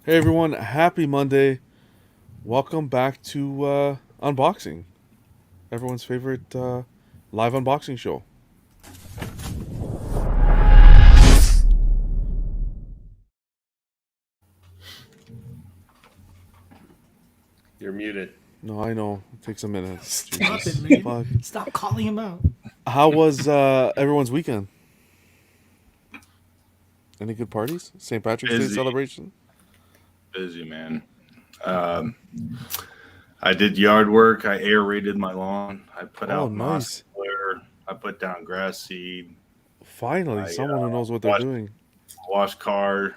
Hey everyone, happy Monday. Welcome back to Unboxing, everyone's favorite live unboxing show. You're muted. No, I know, it takes a minute. Stop it, Jesus. man. Fuck. Stop calling him out. How was everyone's weekend? Any good parties? St. Patrick's Day Busy, celebration? busy, man. Um, I did yard work. I aerated my lawn. I put Oh, out moss nice. clear. I put down grass seed. Finally, I someone who knows what they're washed, doing. washed car.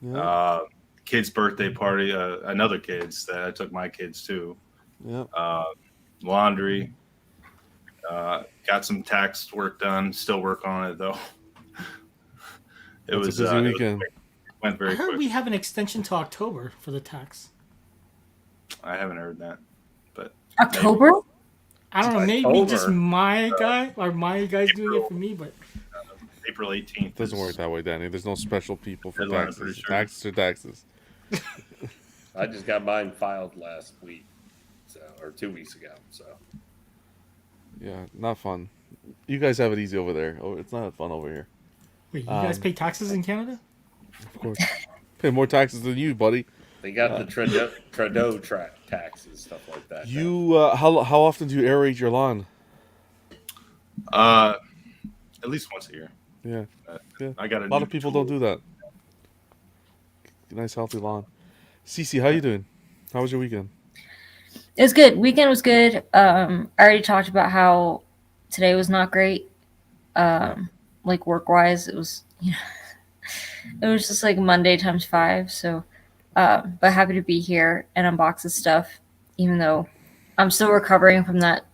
Yeah, Uh, Kid's birthday party. Another kid's that I took my kids to. yeah. Uh, Laundry. Got some tax work done. Still work on it though. It It's a was busy it was weekend. quick. Went I very heard quick. we have an extension to October for the tax. I haven't heard that, but maybe October? I don't know, It's maybe just October. my guy or my guy's doing it April for me, but April 18th Doesn't work is that way, Danny. There's no special people for deadline. I'm pretty taxes. sure. Taxes are taxes. I just got mine filed last week, or 2 weeks ago. So Yeah, not fun. You guys have it easy over there. Oh, it's not fun over here. wait, you guys Um, pay taxes in Canada? Of course. Pay more taxes than you, buddy. they got the Trudeau taxes, stuff like that. now. You how often do you aerate your lawn? Uh, at least once a year. Yeah, yeah. I got A lot of people don't do that. Nice healthy lawn. Cece, how you doing? How was your weekend? It was good. Weekend was good. I already talked about how today was not great. Like work wise, it was it was just like Monday times five. So, but happy to be here and unbox this stuff, even though I'm still recovering from that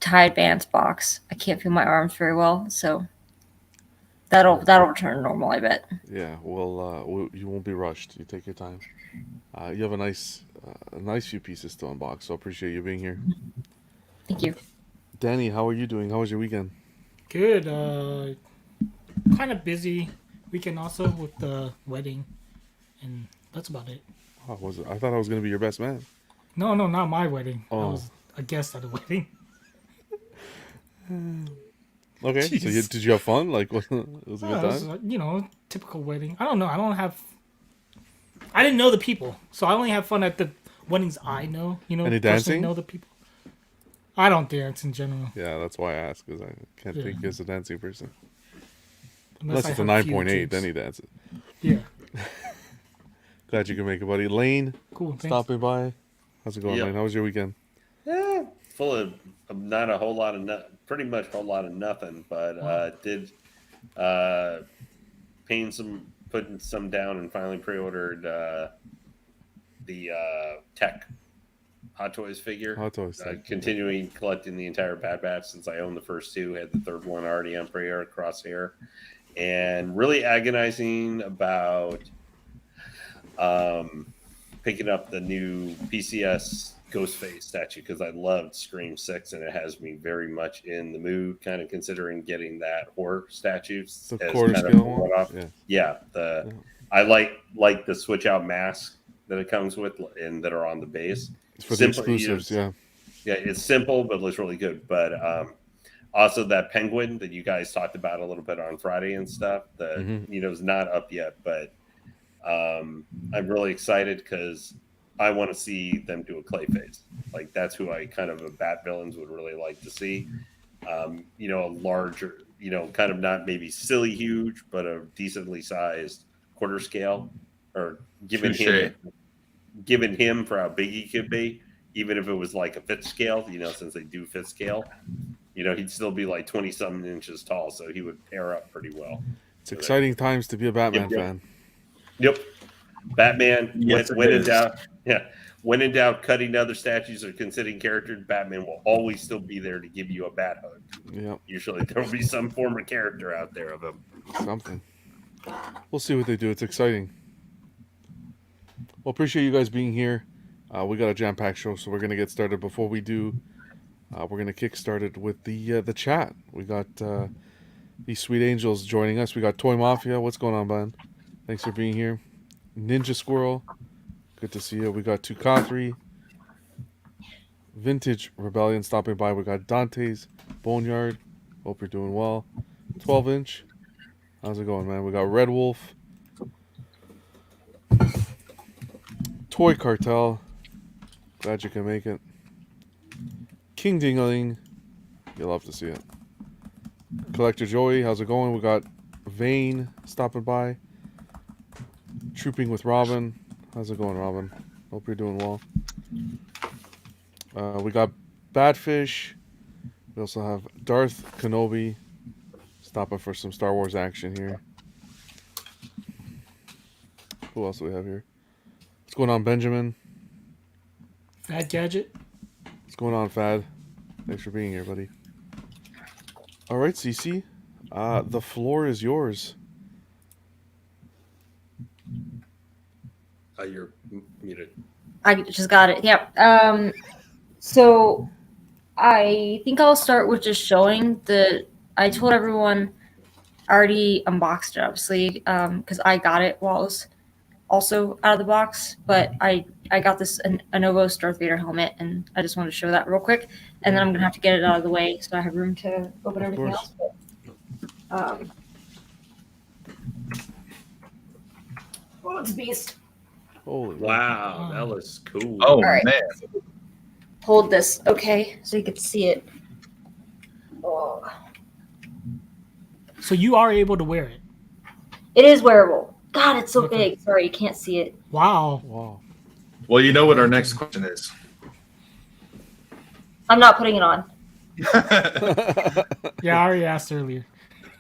Tide Bands box. I can't feel my arms very well, so that'll return to normal, I bet. Yeah, well, you won't be rushed. You take your time. You have a nice few pieces to unbox, so I appreciate you being here. Thank you. Danny, how are you doing? How was your weekend? Good. Kind of busy weekend also with the wedding, and that's about it. How was it? I thought I was gonna be your best man. No, not my wedding. I Oh. was a guest at the wedding. Okay, so Jeez. did you have fun? Like, was it a good It was, time? typical wedding. I don't know. I didn't know the people, so I only have fun at the weddings I know. Any personally dancing? know the people. I don't dance in general. Yeah, that's why I asked, because I can't Yeah. think as a dancing person. Unless Unless I it's a have few 9.8, kids. then he dances. Yeah, Glad you can make it, buddy. Lane, cool. Thanks. stopping by. How's it going, Yep. Lane? How was your weekend? Yeah, full of not a whole lot of pretty much a whole lot of nothing, but did putting some down and finally pre-ordered the Tech Hot Toys figure. Hot Toys. Continuing collecting the entire Bad Batch since I own the first two, had the third one already on pre-air Crosshair, and really agonizing about picking up the new PCS Ghostface statue because I loved Scream 6 and it has me very much in the mood, kind of considering getting that horror statue The as quarter kind of scale a one? one-off. Yeah. Yeah, I like the switch out mask that it comes with and that are on the base. It's for the Simple, exclusives, yeah. Yeah, it's simple but looks really good. But also that penguin that you guys talked about a little bit on Friday and stuff that is not up yet, but I'm really excited because I want to see them do a Clayface. Like that's who I kind of a Bat villains would really like to see. A larger, kind of not maybe silly huge, but a decently sized quarter scale, or given Touche. him for how big he could be, even if it was like a fifth scale, since they do fifth scale, he'd still be like 20 something inches tall, so he would pair up pretty well. It's exciting times to be a Batman Yep. fan. Yep. Batman, Yes, when it in is. doubt, yeah. When in doubt, cutting other statues or considering characters, Batman will always still be there to give you a bat hug. Yeah, Usually there will be some form of character out there of him. something. We'll see what they do. It's exciting. Well, appreciate you guys being here. We got a jam-packed show, so we're gonna get started. Before we do, we're gonna kick started with the chat. We got these sweet angels joining us. We got Toy Mafia. What's going on, man? Thanks for being here. Ninja Squirrel, good to see you. We got Tukathri, Vintage Rebellion stopping by. We got Dante's Boneyard. Hope you're doing well. 12-inch. How's it going, man? We got Red Wolf, Toy Cartel. Glad you can make it. King Dingling. You'll love to see it. Collector Joey, how's it going? We got Vane stopping by. Trooping with Robin. How's it going, Robin? Hope you're doing well. We got Badfish. We also have Darth Kenobi stopping for some Star Wars action here. Who else do we have here? What's going on, Benjamin? Fat Gadget. What's going on, Fad? Thanks for being here, buddy. All right, CC. The floor is yours. You're muted. I just got it. Yep. So I think I'll start with just showing I told everyone I already unboxed it, obviously, because I got it while it was also out of the box. But I got this a Novo Darth Vader helmet, and I just wanted to show that real quick. And then I'm gonna have to get it out of the way so I have room to open everything else. But, oh, it's a beast. Holy Wow, that looks cool. Oh, right. man. Hold this, okay, so you can see it. Oh. So you are able to wear it. It is wearable. God, it's so Okay. big. Sorry, you can't see it. Wow. Wow. Well, you know what our next question is. I'm not putting it on. Yeah, I already asked earlier.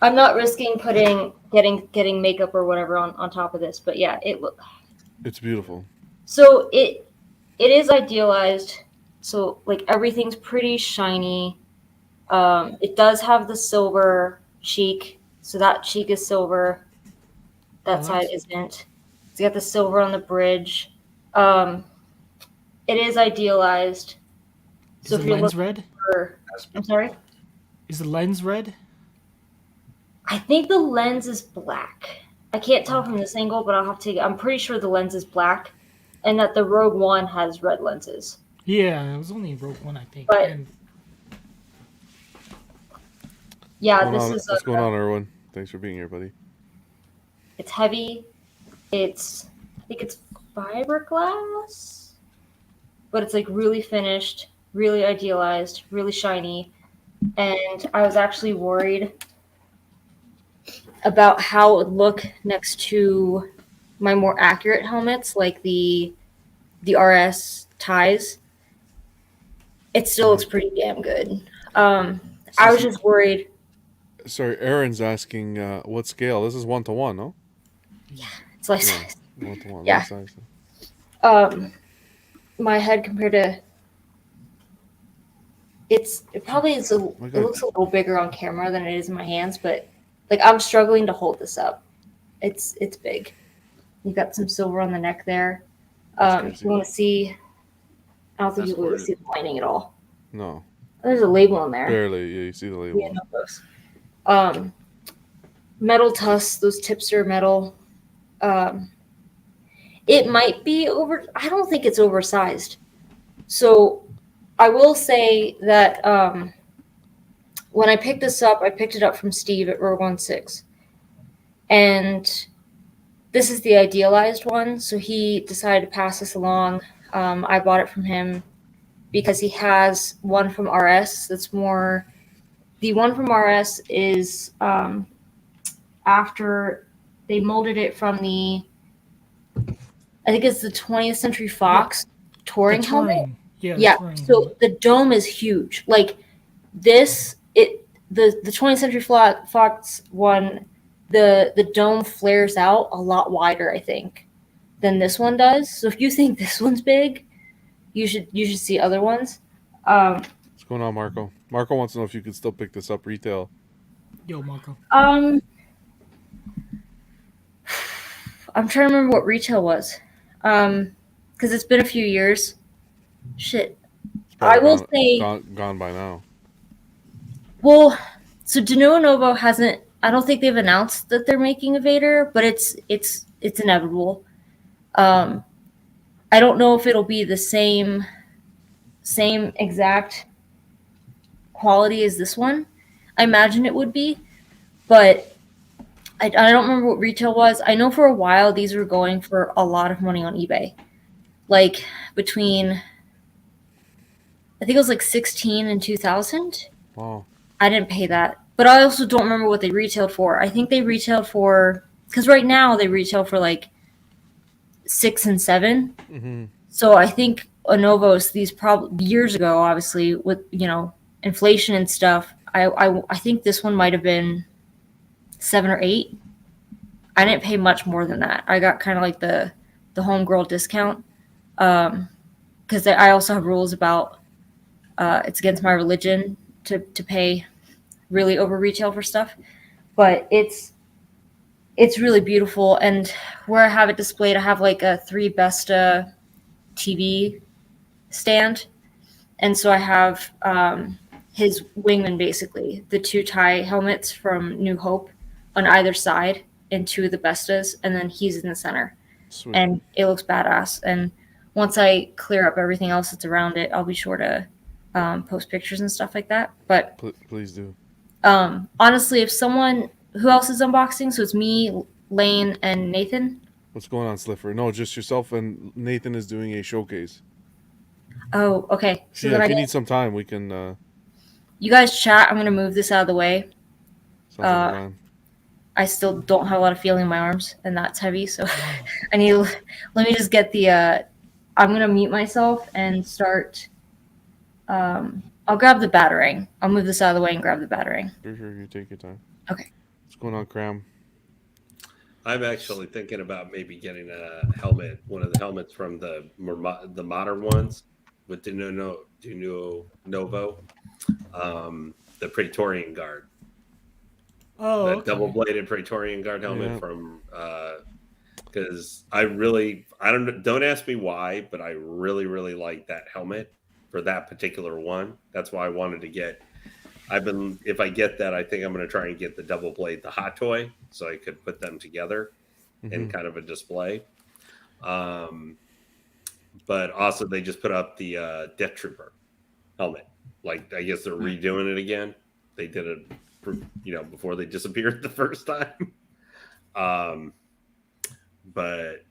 I'm not risking getting makeup or whatever on top of this. But yeah, It's beautiful. so it is idealized. So like everything's pretty shiny. It does have the silver cheek, so that cheek is silver. That Nice. side isn't. It's got the silver on the bridge. It is idealized. Is So the if you're lens looking red? for, I'm sorry. Is the lens red? I think the lens is black. I can't tell from this angle, but I'll have to. I'm pretty sure the lens is black, and that the Rogue One has red lenses. Yeah, it was only Rogue One, I think. But- And Yeah, this is. What's going on, Erwin? Thanks for being here, buddy. It's heavy. I think it's fiberglass, but it's like really finished, really idealized, really shiny. And I was actually worried about how it would look next to my more accurate helmets, like the RS ties. It still looks pretty damn good. I was just worried. Sorry, Aaron's asking what scale. This is 1-to-1, no? It's like Yeah, 1-to-1. Yeah. Life size. My head compared to it probably is it My God. looks a little bigger on camera than it is in my hands, but like I'm struggling to hold this up. It's big. You got some silver on the neck there. That's If you want to see, I don't think That's you'll be able to weird. see the lining at all. No, There's a label in there. barely. Yeah, you see the label. Yeah, no close. Metal tusks, those tips are metal. It might be I don't think it's oversized. So I will say that when I picked this up, I picked it up from Steve at Rogue 16. And this is the idealized one. So he decided to pass this along. I bought it from him because he has one from RS that's more. The one from RS is after they molded it from I think it's the 20th Century Fox touring the helmet. touring. Yeah, the Yeah, touring so helmet. the dome is huge. Like this, the 20th Century Fox one, the dome flares out a lot wider, I think, than this one does. So if you think this one's big, you should see other ones. What's going on, Marco? Marco wants to know if you could still pick this up retail. Yo, Marco. I'm trying to remember what retail was, because it's been a few years. Shit. It's probably I will gone, say- gone by now. Well, so Novo hasn't. I don't think they've announced that they're making a Vader, but it's it's inevitable. I don't know if it'll be the same exact quality as this one. I imagine it would be, but I don't remember what retail was. I know for a while these were going for a lot of money on eBay, like between I think it was like 16 and 2,000. Wow. I didn't pay that, but I also don't remember what they retailed for. I think they retailed for because right now they retail for like 6 and 7. Mm-hmm. So I think Novos these probably years ago, obviously with inflation and stuff. I think this one might have been 7 or 8. I didn't pay much more than that. I got kind of like the homegirl discount because I also have rules about it's against my religion to pay really over retail for stuff, but it's really beautiful. And where I have it displayed, I have like a 3 Besta TV stand, and so I have his wingman, basically the 2 tie helmets from New Hope on either side and 2 of the Bestas, and then he's in the center. Sweet. And it looks badass. And once I clear up everything else that's around it, I'll be sure to post pictures and stuff like that. But Please do. honestly, if someone who else is unboxing, so it's me, Lane, and Nathan. What's going on, Slipper? No, just yourself and Nathan is doing a showcase. Oh, okay. So Yeah, then if you need some time, we can. you guys chat. I'm gonna move this out of the way. Sounds like a plan. I still don't have a lot of feeling in my arms, and that's heavy. So I need. Let me just get the. I'm gonna mute myself and start. I'll grab the battering. I'll move this out of the way and grab the battering. Sure, you take your time. Okay. What's going on, Cram? I'm actually thinking about maybe getting a helmet, one of the helmets from the modern ones with the Novo, the Praetorian Guard. Oh, That okay. double-bladed Praetorian Guard helmet Yeah. from because don't ask me why, but I really like that helmet for that particular one. That's why I wanted to get. If I get that, I think I'm going to try and get the double blade, the hot toy, so I could put them together in kind of a display. But also they just put up the Death Trooper helmet. Like, I guess they're redoing it again. They did it, before they disappeared the first time. But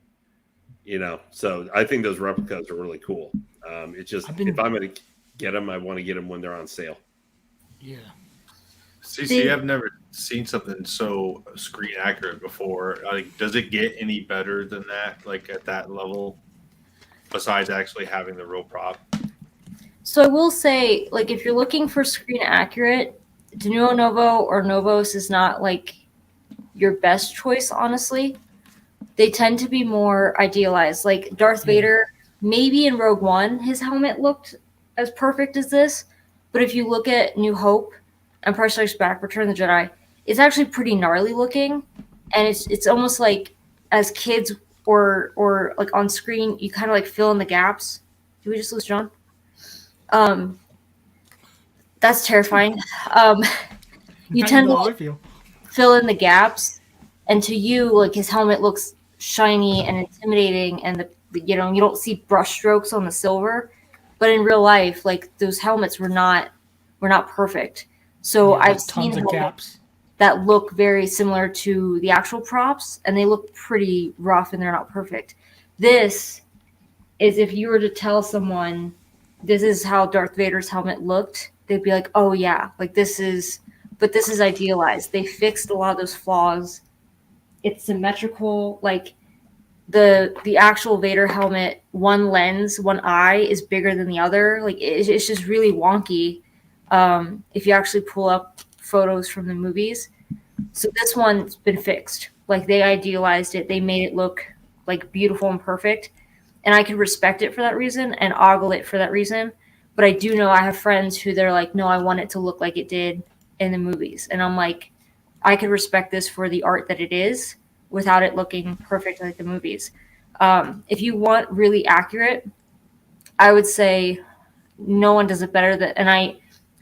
so I think those replicas are really cool. It's just if I'm going to get them, I want to get them when they're on sale. Yeah. CC, I've never seen something so screen accurate before. Like, does it get any better than that? Like at that level, besides actually having the real prop? So I will say, like, if you're looking for screen accurate, Denuo Novo or Novos is not like your best choice, honestly. They tend to be more idealized. Like Darth Vader, maybe in Rogue One, his helmet looked as perfect as this. But if you look at New Hope, Empire Strikes Back, Return of the Jedi, it's actually pretty gnarly looking, and it's almost like as kids or like on screen, you kind of like fill in the gaps. Did we just lose John? That's terrifying. You tend to I feel. fill in the gaps, and to you, like his helmet looks shiny and intimidating, and you don't see brush strokes on the silver. But in real life, like those helmets were not perfect. So I've seen tons of gaps that look very similar to the actual props, and they look pretty rough and they're not perfect. This is if you were to tell someone this is how Darth Vader's helmet looked, they'd be like, "Oh yeah, like this is idealized." They fixed a lot of those flaws. It's symmetrical, like the actual Vader helmet, one lens, one eye is bigger than the other. Like it's just really wonky. If you actually pull up photos from the movies. So this one's been fixed. Like they idealized it. They made it look like beautiful and perfect. And I can respect it for that reason and ogle it for that reason. But I do know I have friends who they're like, no, I want it to look like it did in the movies. And I'm like, I could respect this for the art that it is without it looking perfect like the movies. If you want really accurate, I would say no one does it better than, and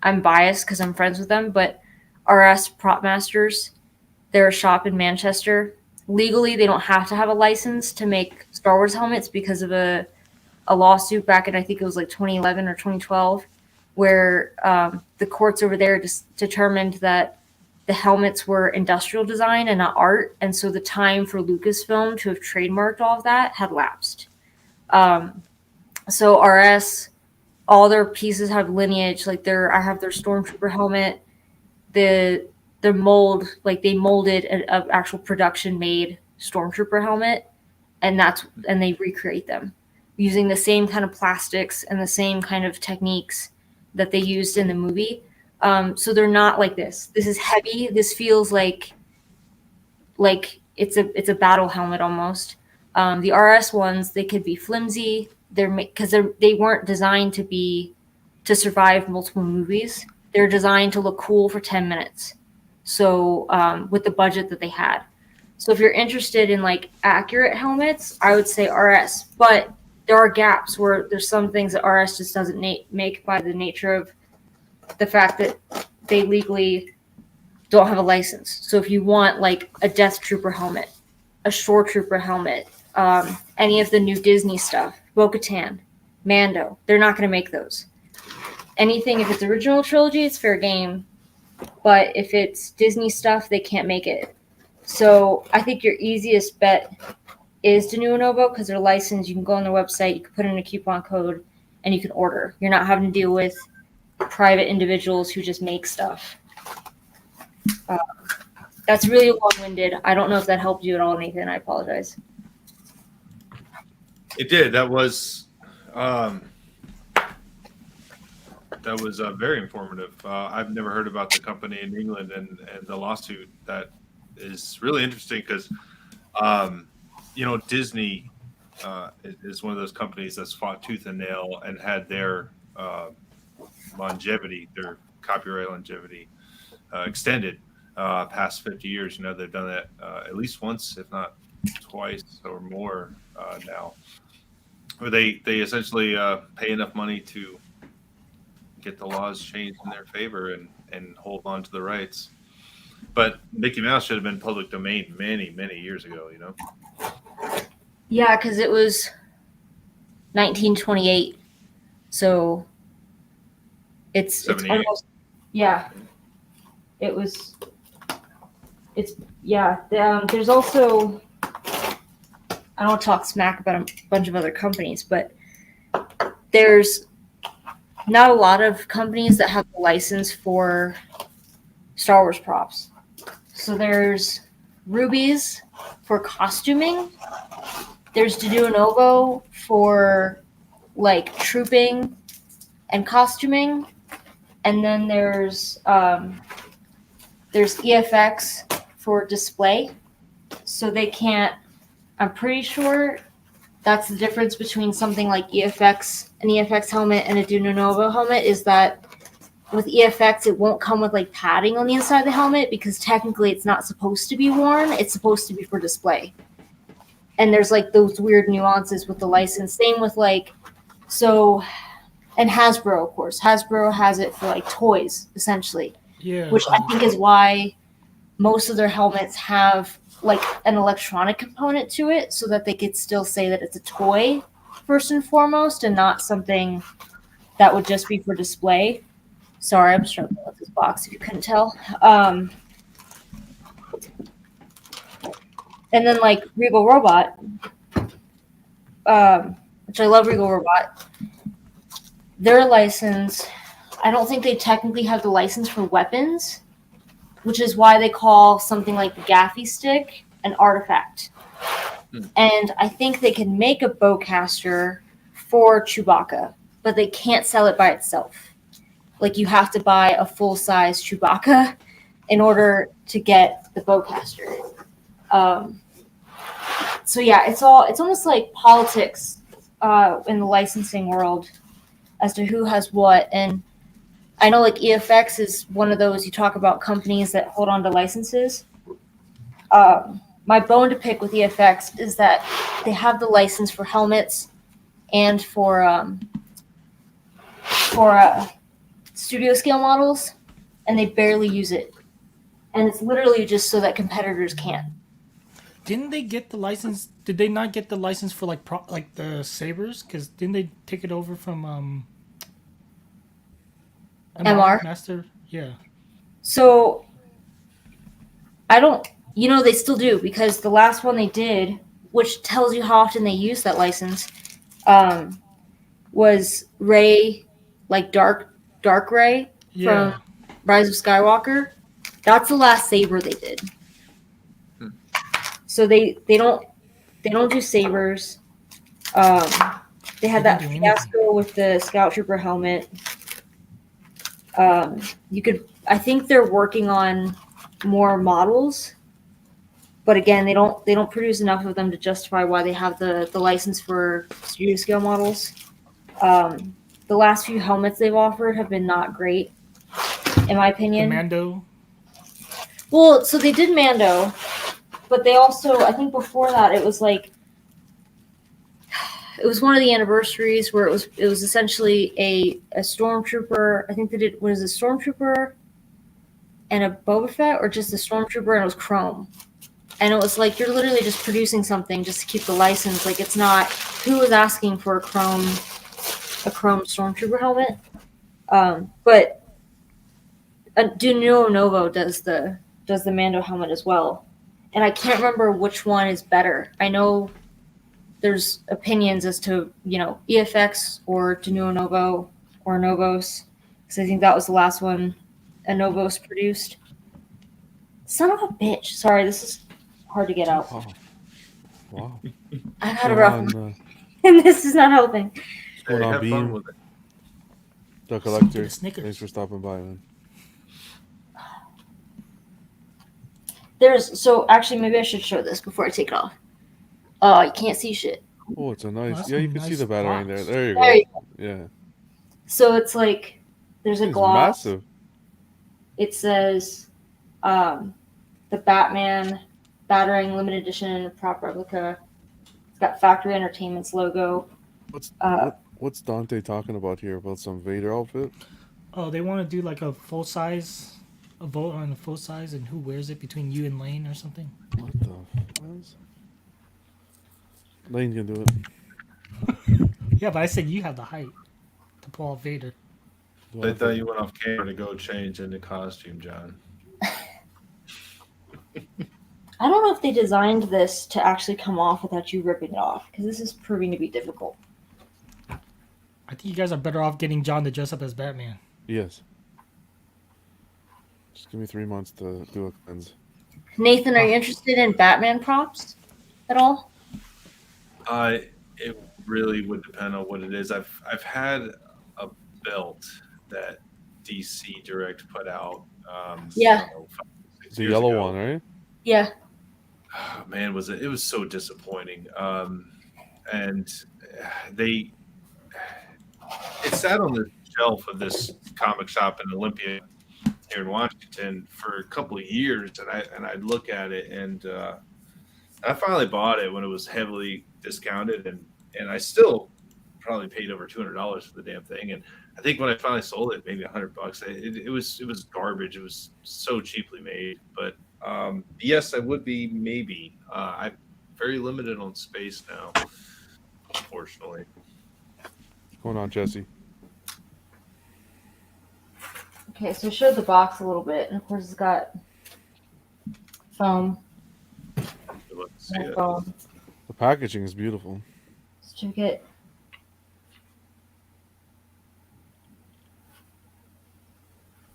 I'm biased because I'm friends with them, but RS Prop Masters, they're a shop in Manchester. legally they don't have to have a license to make Star Wars helmets because of a lawsuit back in, I think it was like 2011 or 2012, where the courts over there just determined that the helmets were industrial design and not art, and so the time for Lucasfilm to have trademarked all of that had lapsed. So RS, all their pieces have lineage. Like I have their Stormtrooper helmet, the mold, like they molded an actual production made Stormtrooper helmet, and they recreate them using the same kind of plastics and the same kind of techniques that they used in the movie. So they're not like this. This is heavy. This feels like it's a battle helmet almost. The RS ones, they could be flimsy. They weren't designed to survive multiple movies. They're designed to look cool for 10 minutes. So with the budget that they had. So if you're interested in like accurate helmets, I would say RS. But there are gaps where there's some things that RS just doesn't make by the nature of the fact that they legally don't have a license. So if you want like a Death Trooper helmet, a Shore Trooper helmet, any of the new Disney stuff, Bo-Katan, Mando, they're not going to make those. Anything, if it's original trilogy, it's fair game. But if it's Disney stuff, they can't make it. So I think your easiest bet is to Novo because they're licensed. You can go on their website, you can put in a coupon code, and you can order. You're not having to deal with private individuals who just make stuff. That's really long-winded. I don't know if that helped you at all, Nathan. I apologize. It did. That was very informative. I've never heard about the company in England and the lawsuit. That is really interesting because, Disney is one of those companies that's fought tooth and nail and had their longevity, their copyright longevity extended past 50 years. They've done that at least once, if not twice or more now, where they essentially pay enough money to get the laws changed in their favor and hold on to the rights. But Mickey Mouse should have been public domain many, many years ago, Yeah, because it was 1928. So it's almost, yeah. It was, there's also, I don't talk smack about a bunch of other companies, but there's not a lot of companies that have a license for Star Wars props. So there's Rubies for costuming. There's Novo for like trooping and costuming. And then there's EFX for display. So they can't, I'm pretty sure that's the difference between something like an EFX helmet and a Novo helmet is that with EFX, it won't come with like padding on the inside of the helmet because technically it's not supposed to be worn. It's supposed to be for display. And there's like those weird nuances with the license. Same with and Hasbro, of course. Hasbro has it for like toys, essentially. Yeah. Which I think is why most of their helmets have like an electronic component to it so that they could still say that it's a toy first and foremost and not something that would just be for display. Sorry, I'm struggling with this box if you couldn't tell. And then like Regal Robot, which I love Regal Robot, their license, I don't think they technically have the license for weapons, which is why they call something like the gaffy stick an artifact. And I think they can make a bowcaster for Chewbacca, but they can't sell it by itself. Like you have to buy a full-size Chewbacca in order to get the bowcaster. So yeah, it's almost like politics in the licensing world as to who has what. And I know like EFX is one of those, you talk about companies that hold on to licenses. My bone to pick with EFX is that they have the license for helmets and for studio scale models, and they barely use it. And it's literally just so that competitors can't. Didn't they get the license? Did they not get the license for like like the sabers? Because didn't they take it over from MR? Master? Yeah. So I don't, they still do because the last one they did, which tells you how often they use that license, was Ray, like dark Ray Yeah. from Rise of Skywalker. That's the last saber they did. So they don't do sabers. They had They that didn't do anything. fiasco with the Scout Trooper helmet. I think they're working on more models, but again, they don't produce enough of them to justify why they have the license for studio scale models. The last few helmets they've offered have been not great, in my The opinion. Mando. Well, so they did Mando, but they also, I think before that, it was one of the anniversaries where it was essentially a stormtrooper. I think they did, was a stormtrooper and a Boba Fett, or just a stormtrooper and it was chrome. And it was like, you're literally just producing something just to keep the license. Like, it's not, who was asking for a chrome stormtrooper helmet? But Novo does the Mando helmet as well. And I can't remember which one is better. I know there's opinions as to, EFX or Novo or Novos, because I think that was the last one a Novos produced. Son of a bitch. Sorry, this is hard to get out. Wow. I've had a What's rough going one, on, and this is not helping. what's going Hey, on, have fun Beam? with it. The Collector. Snickers. Thanks for stopping by, man. So actually, maybe I should show this before I take it off. You can't see shit. Oh, it's a nice. that's yeah, a you can see nice the battering box. there. There you There you go. Yeah. So it's like there's a It's gloss. massive. It says the Batman Battering Limited Edition prop replica. It's got Factory Entertainment's logo. What's Dante talking about here? About some Vader outfit? Oh, they want to do like a vote on a full size, and who wears it between you and Lane or something. What the? What? Lane can do it. Yeah, but I said you have the height to pull off Vader. Do I I have thought to- you went off camera to go change into costume, John. I don't know if they designed this to actually come off without you ripping it off, because this is proving to be difficult. I think you guys are better off getting John to dress up as Batman. Yes. Just give me 3 months to do a cleanse. Nathan, are you interested in Batman props at all? It really would depend on what it is. I've had a belt that DC Direct put out. Yeah. I don't know, 5, 6 The years yellow ago. one, right? Yeah. Oh, man, it was so disappointing. And it sat on the shelf of this comic shop in Olympia here in Washington for a couple of years, and I'd look at it, and I finally bought it when it was heavily discounted, and I still probably paid over $200 for the damn thing. And I think when I finally sold it, maybe $100. It was garbage. It was so cheaply made. But yes, I would be maybe. I'm very limited on space now, unfortunately. What's going on, Jesse? Okay, so I showed the box a little bit, and of course it's got foam. Let's see it. Foam The packaging is beautiful. certificate.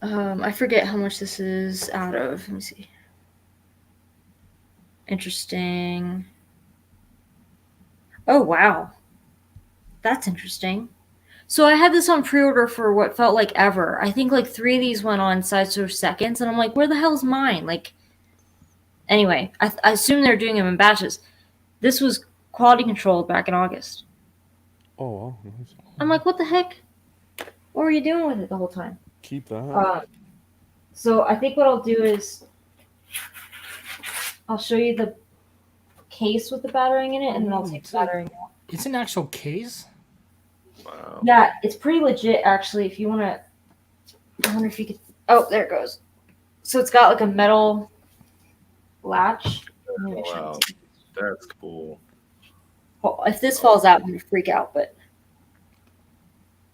I forget how much this is out of. Let me see. Interesting. Oh, wow. That's interesting. So I had this on pre-order for what felt like ever. I think like 3 of these went on size of seconds, and I'm like, where the hell's mine? Like, anyway, I assume they're doing them in batches. This was quality controlled back in August. Oh, wow. Nice. I'm like, what the heck? What were you doing with it the whole time? Keep that. So I think what I'll do is I'll show you the case with the battering in it, and then I'll take the battering out. It's an actual case. Wow. Yeah, it's pretty legit, actually. If you want to, I wonder if you could. Oh, there it goes. So it's got like a metal latch. Let me make sure Wow. it's- That's cool. Well, if this falls out, I'm gonna freak out. But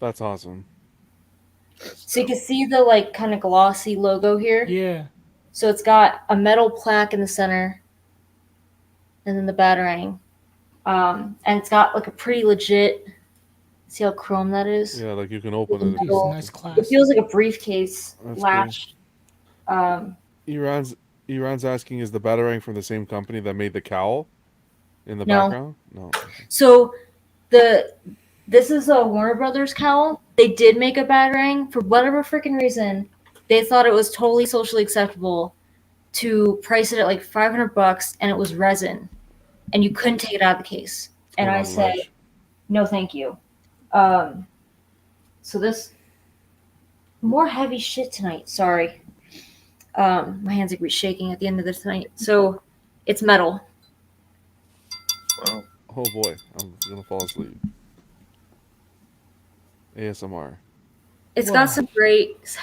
That's awesome. That's so you can dope. see the like kind of glossy logo here. Yeah. So it's got a metal plaque in the center, and then the batarang. And it's got like a pretty legit. See how chrome that is? Yeah, like you can open it. Nice, Cool. nice It class. feels like a briefcase That's latch. Iran's asking, is the Batarang from the same company that made the cowl in the No. background? No. So this is a Warner Brothers cowl. They did make a batarang for whatever freaking reason. They thought it was totally socially acceptable to price it at like $500, and it was resin, and you couldn't take it out of the case. And Going I on said, ledge. no, thank you. So this more heavy shit tonight. Sorry. My hands are gonna be shaking at the end of this tonight. So it's metal. Wow. Oh boy, I'm gonna fall asleep. ASMR. It's Wow. got some great.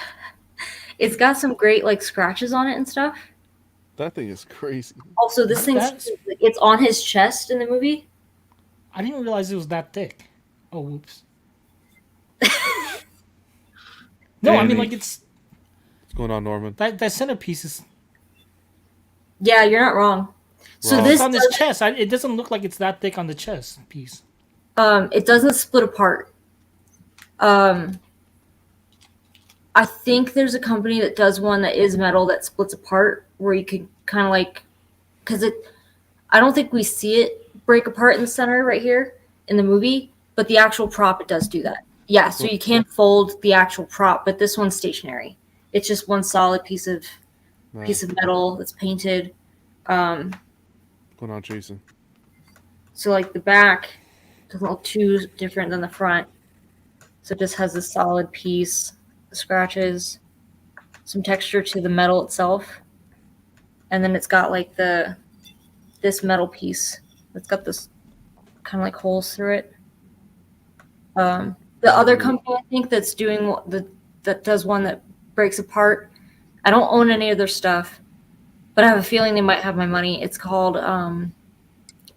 It's got some great like scratches on it and stuff. That thing is crazy. Also, this thing's That's- it's on his chest in the movie. I didn't realize it was that thick. Oh, whoops. No, I mean Danny. like it's What's going on, Norman? that centerpiece is Yeah, you're not wrong. So Wrong. this it's on his does, chest. It doesn't look like it's that thick on the chest piece. it doesn't split apart. I think there's a company that does one that is metal that splits apart where you can kind of like, because I don't think we see it break apart in the center right here in the movie, but the actual prop it does do that. Yeah, so you can fold the actual prop, but this one's stationary. It's just one solid piece of metal that's painted. Going on, Jason. So like the back doesn't look too different than the front. So it just has this solid piece, scratches, some texture to the metal itself. And then it's got like this metal piece that's got this kind of like holes through it. The other company I think that's doing that does one that breaks apart. I don't own any of their stuff, but I have a feeling they might have my money. It's called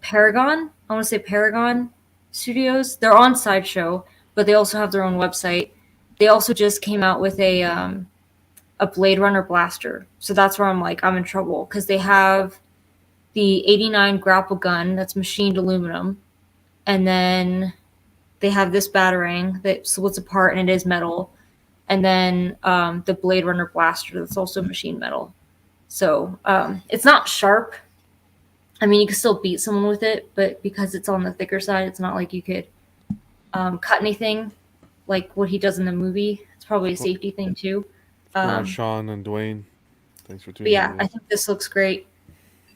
Paragon. I want to say Paragon Studios. They're on Sideshow, but they also have their own website. They also just came out with a Blade Runner blaster. So that's where I'm like, I'm in trouble because they have the 89 grapple gun that's machined aluminum, and then they have this batarang that splits apart and it is metal, and then the Blade Runner blaster that's also machined metal. So it's not sharp. I mean, you can still beat someone with it, but because it's on the thicker side, it's not like you could cut anything like what he does in the movie. It's probably a safety thing too. Going on, Sean and Dwayne. Thanks for tuning But yeah, in. I think this looks great.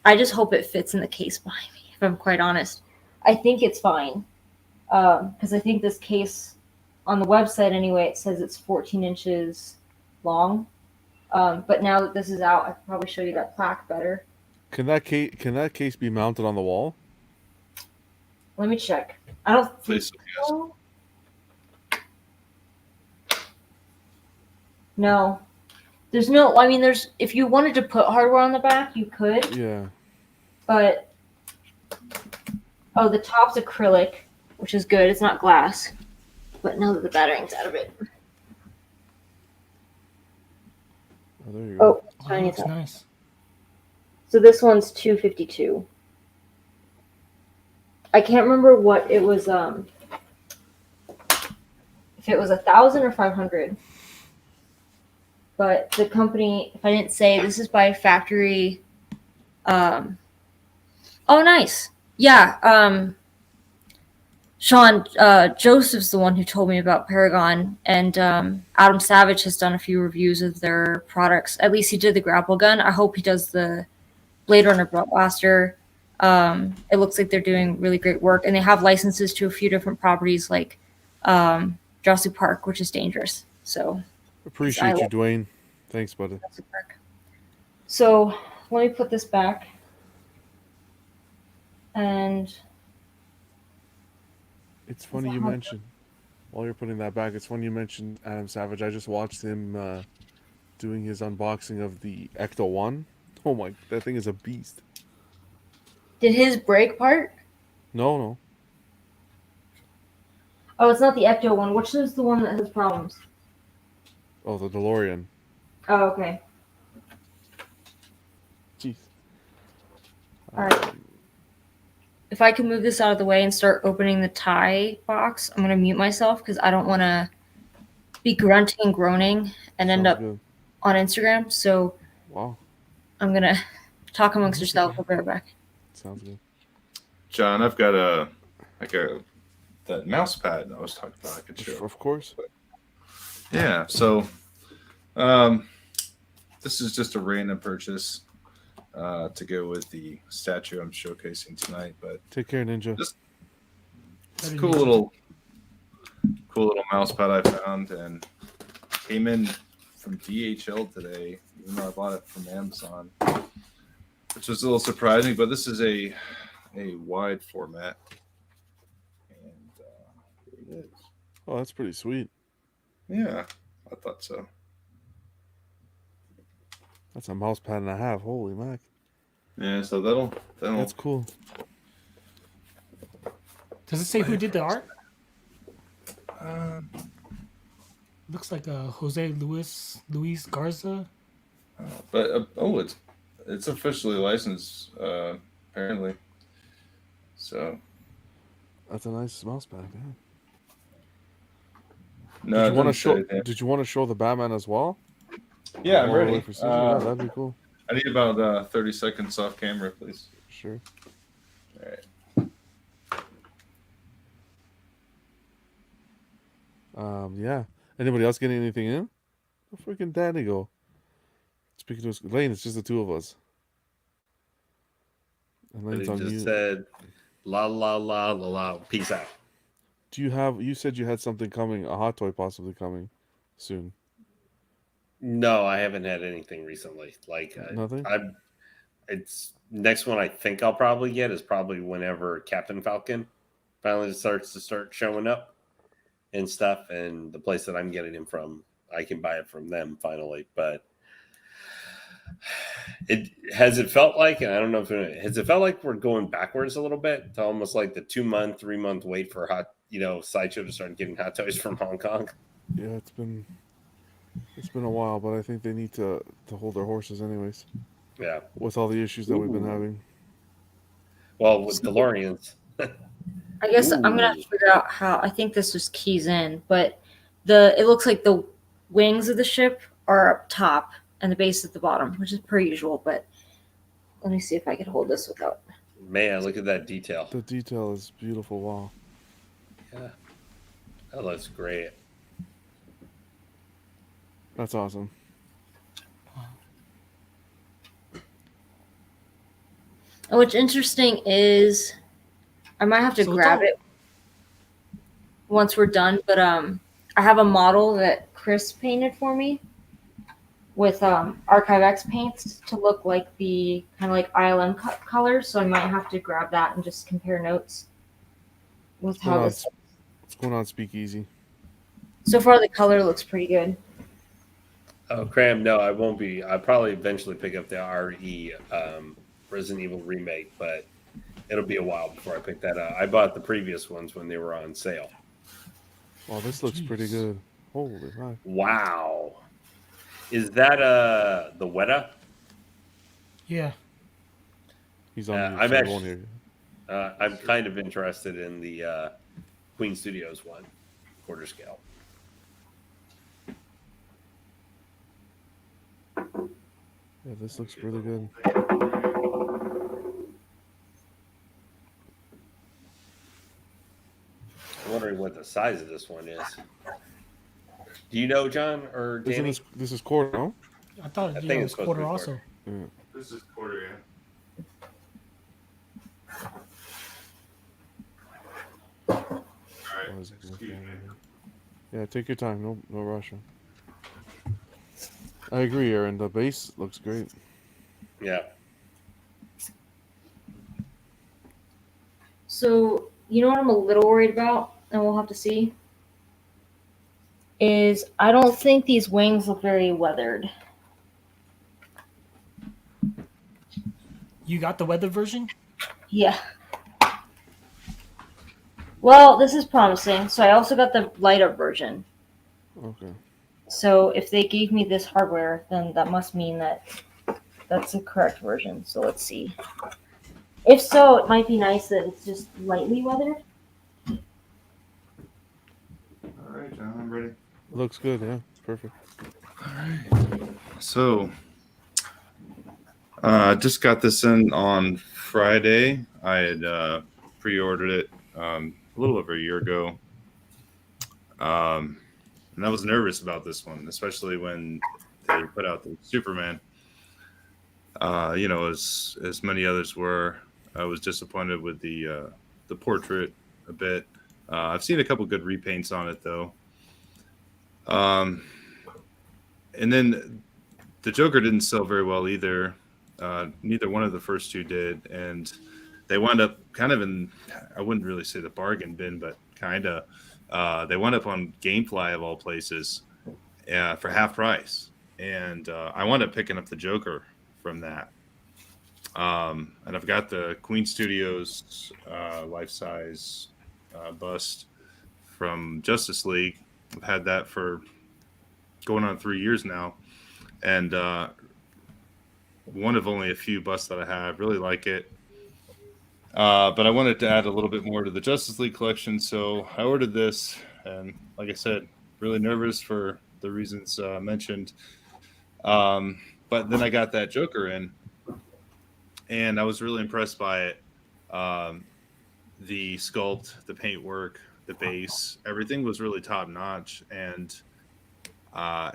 I just hope it fits in the case behind me, if I'm quite honest. I think it's fine. Because I think this case, on the website anyway, it says it's 14 inches long. But now that this is out, I can probably show you that plaque better. Can that case be mounted on the wall? Let me check. I don't think Please, yes. so. No. There's no, I mean, if you wanted to put hardware on the back, you could. Yeah. But, oh, the top's acrylic, which is good. It's not glass. But now that the batarang's out of it. Oh, there you go. Oh, Oh, tiny that's top. nice. So this one's $252. I can't remember what it was. If it was 1,000 or 500. But the company, if I didn't say, this is by factory. Oh, nice. Yeah. Sean, Joseph's the one who told me about Paragon, and Adam Savage has done a few reviews of their products. At least he did the grapple gun. I hope he does the Blade Runner blaster. It looks like they're doing really great work, and they have licenses to a few different properties like Jurassic Park, which is dangerous. So Appreciate you, Dwayne. Thanks, buddy. Jurassic Park. So let me put this back, and It's funny you mentioned, while you're putting that back, it's funny you mentioned Adam Savage. I just watched him doing his unboxing of the Ecto 1. Oh my, that thing is a beast. Did his break part? No. Oh, it's not the Ecto one. Which is the one that has problems? Oh, the DeLorean. Oh, okay. Jeez. All right. If I can move this out of the way and start opening the tie box, I'm gonna mute myself because I don't want to be grunting and groaning and end Sounds up good. on Instagram. So Wow. I'm gonna talk amongst yourself. I'll be right back. Sounds good. John, I've got that mouse pad I was talking about. I could show. Of course. Yeah. So, this is just a random purchase to go with the statue I'm showcasing tonight. But Take care, Ninja. it's a cool little mouse pad I found, and came in from DHL today, even though I bought it from Amazon, which was a little surprising. But this is a wide format, and here it is. Oh, that's pretty sweet. Yeah, I thought so. That's a mouse pad and a half. Holy mac. Yeah, so that'll That's cool. Does it say who did the art? Um, Looks like Jose Luis Garza. but it's officially licensed apparently. So That's a nice mouse pad. Yeah. no, Did you want to show? Did you want to show the Batman as well? Yeah, I'm While we ready. wait for Caesar? Yeah, that'd be cool. I need about 30 seconds off camera, please. Sure. All right. Yeah. Anybody else getting anything in? Where freaking Danny go? Speaking to his Lane, it's just the two of us. And But Lane's he on just mute. said, la la la la la. Peace out. Do you have? You said you had something coming, a hot toy possibly coming soon. No, I haven't had anything recently. Like Nothing. It's next one I think I'll probably get is probably whenever Captain Falcon finally starts to showing up and stuff, and the place that I'm getting him from, I can buy it from them finally. But it felt like, and I don't know if it felt like we're going backwards a little bit to almost like the 2-month, 3-month wait for Sideshow to start getting hot toys from Hong Kong. Yeah, it's been a while, but I think they need to hold their horses anyways. Yeah. With all the issues that we've been having. Well, with DeLoreans. I guess I'm gonna have to figure out how. I think this just keys in, but it looks like the wings of the ship are up top and the base at the bottom, which is per usual. But let me see if I can hold this without. Man, look at that detail. The detail is beautiful. Wow. Yeah. That looks great. That's awesome. And what's interesting is I might have to grab it once we're done, but I have a model that Chris painted for me with Archive X paints to look like the kind of like ILM colors, so I might have to grab that and just compare notes with how this. What's going on, Speakeasy? So far, the color looks pretty good. Oh, Cram, no, I won't be. I'll probably eventually pick up the RE Resident Evil remake, but it'll be a while before I pick that up. I bought the previous ones when they were on sale. Wow, this looks pretty good. Holy fuck. Wow. Is that the Weta? Yeah. He's on I'm the actually, I'm kind of interested in the Queen Studios one, quarter scale. Yeah, this looks really good. I'm wondering what the size of this one is. Do you know, John or Danny? This is quarter, no? I thought I it think was it's supposed to quarter be also. Yeah. This is quarter, yeah. All right. What is it? Excuse me. Yeah, take your time. No rushing. I agree, Aaron. The base looks great. Yeah. So, you know what I'm a little worried about, and we'll have to see, is I don't think these wings look very weathered. You got the weather version? Yeah. Well, this is promising. So I also got the light up version. Okay. So if they gave me this hardware, then that must mean that that's the correct version. So let's see. If so, it might be nice that it's just lightly weathered. All right, John, I'm ready. Looks good. Yeah. Perfect. All right. So, just got this in on Friday. I had pre-ordered it a little over a year ago. And I was nervous about this one, especially when they put out the Superman. As many others were, I was disappointed with the portrait a bit. I've seen a couple good repaints on it though. And then the Joker didn't sell very well either. Neither one of the first two did, and they wound up kind of in, I wouldn't really say the bargain bin, but kind of. They wound up on GameFly of all places for half price, and I wound up picking up the Joker from that. And I've got the Queen Studios life-size bust from Justice League. I've had that for going on 3 years now, and one of only a few busts that I have. Really like it. But I wanted to add a little bit more to the Justice League collection, so I ordered this, and like I said, really nervous for the reasons mentioned. But then I got that Joker in, and I was really impressed by it. The sculpt, the paintwork, the base, everything was really top notch, and I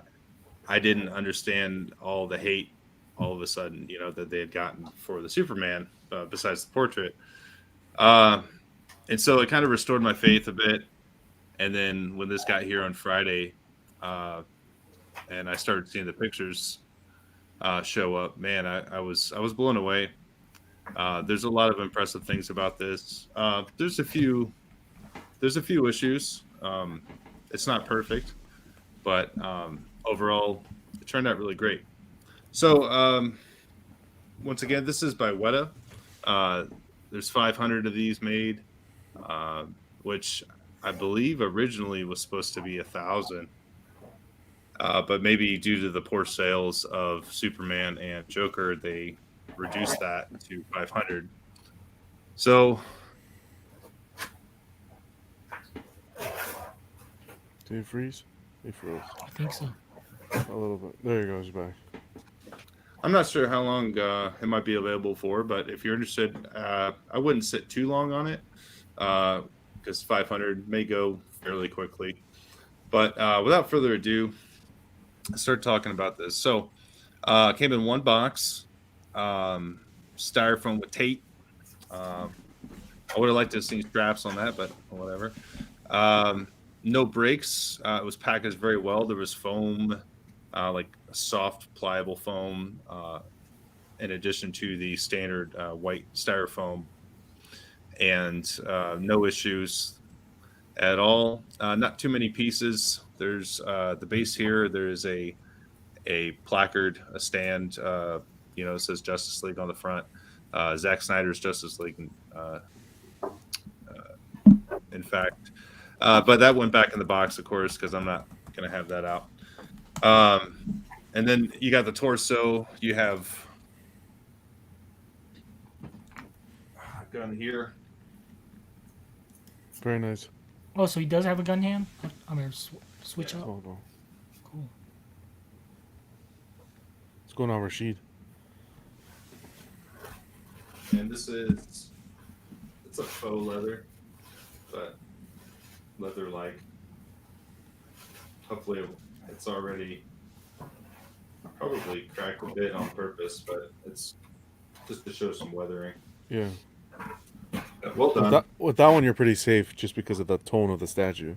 didn't understand all the hate all of a sudden, that they had gotten for the Superman, besides the portrait. And so it kind of restored my faith a bit. And then when this got here on Friday, and I started seeing the pictures show up, man, I was blown away. There's a lot of impressive things about this. There's a few issues. It's not perfect, but overall, it turned out really great. So once again, this is by Weta. There's 500 of these made, which I believe originally was supposed to be 1,000. But maybe due to the poor sales of Superman and Joker, they reduced that to 500. So, Did he freeze? He froze. I think so. A little bit. There he goes back. I'm not sure how long it might be available for, but if you're interested, I wouldn't sit too long on it because 500 may go fairly quickly. But without further ado, let's start talking about this. So, came in one box, styrofoam with tape. I would have liked to have seen straps on that, but whatever. No breaks. It was packaged very well. There was foam, like a soft, pliable foam, in addition to the standard white styrofoam, and no issues at all. Not too many pieces. There's the base here. There's a placard, a stand. It says Justice League on the front. Zack Snyder's Justice League, in fact. But that went back in the box, of course, because I'm not going to have that out. And then you got the torso. You have a gun here. Very nice. Oh, so he does have a gun hand? I'm going to switch up. Hold on. Cool. What's going on, Rashid? And it's a faux leather, but leather-like. Hopefully it's already probably cracked a bit on purpose, but it's just to show some weathering. Yeah. Well done. With that one, you're pretty safe just because of the tone of the statue.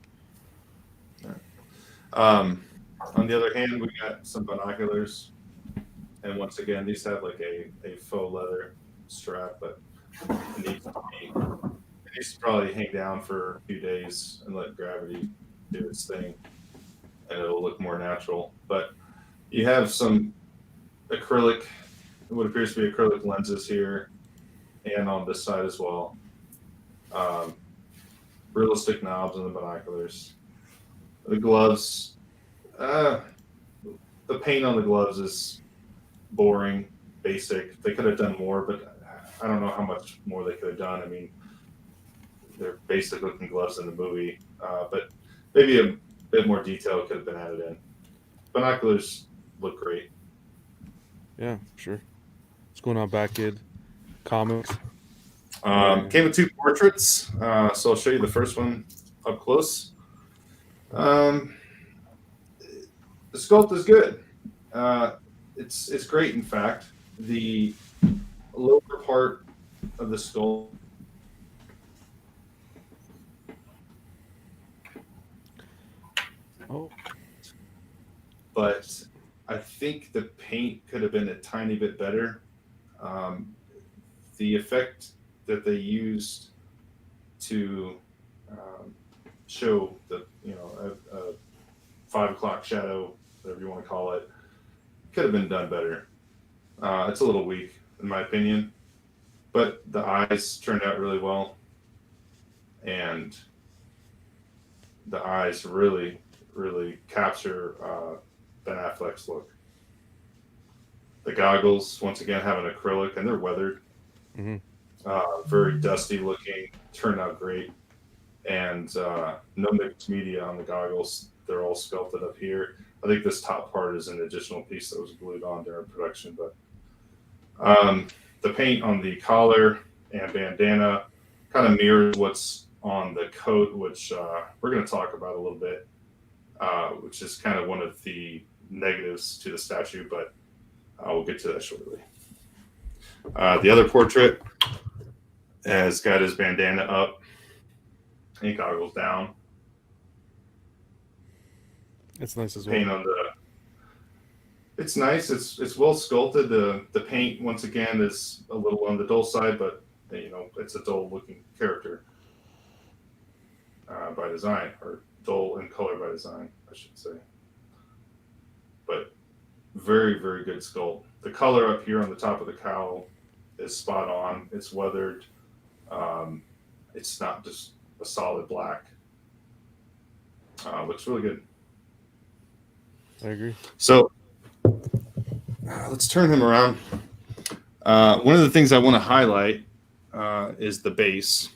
On the other hand, we got some binoculars, and once again, these have like a faux leather strap, but it needs to probably hang down for a few days and let gravity do its thing, and it'll look more natural. But you have some acrylic, what appears to be acrylic lenses here, and on this side as well. Realistic knobs in the binoculars. The gloves, the paint on the gloves is boring, basic. They could have done more, but I don't know how much more they could have done. I mean, they're basic looking gloves in the movie, but maybe a bit more detail could have been added in. Binoculars look great. Yeah, sure. What's going on, back kid? Comics. Came with 2 portraits, so I'll show you the first one up close. The sculpt is good. It's great. In fact, the lower part of the skull. Oh, But I think the paint could have been a tiny bit better. The effect that they used to show the a 5 o'clock shadow, whatever you want to call it, could have been done better. It's a little weak in my opinion, but the eyes turned out really well, and the eyes really capture Ben Affleck's look. The goggles, once again, have an acrylic, and they're weathered. Mhm. Very dusty looking, turned out great. And no mixed media on the goggles. They're all sculpted up here. I think this top part is an additional piece that was glued on during production. But the paint on the collar and bandana kind of mirrors what's on the coat, which we're going to talk about a little bit, which is kind of one of the negatives to the statue, but we'll get to that shortly. The other portrait has got his bandana up and goggles down. it's nice as Paint well. on the. It's nice. It's well sculpted. The paint once again is a little on the dull side, but it's a dull looking character by design, or dull in color by design, I should say. But very good sculpt. The color up here on the top of the cowl is spot on. It's weathered. It's not just a solid black. Looks really good. I agree. So let's turn him around. One of the things I want to highlight is the base,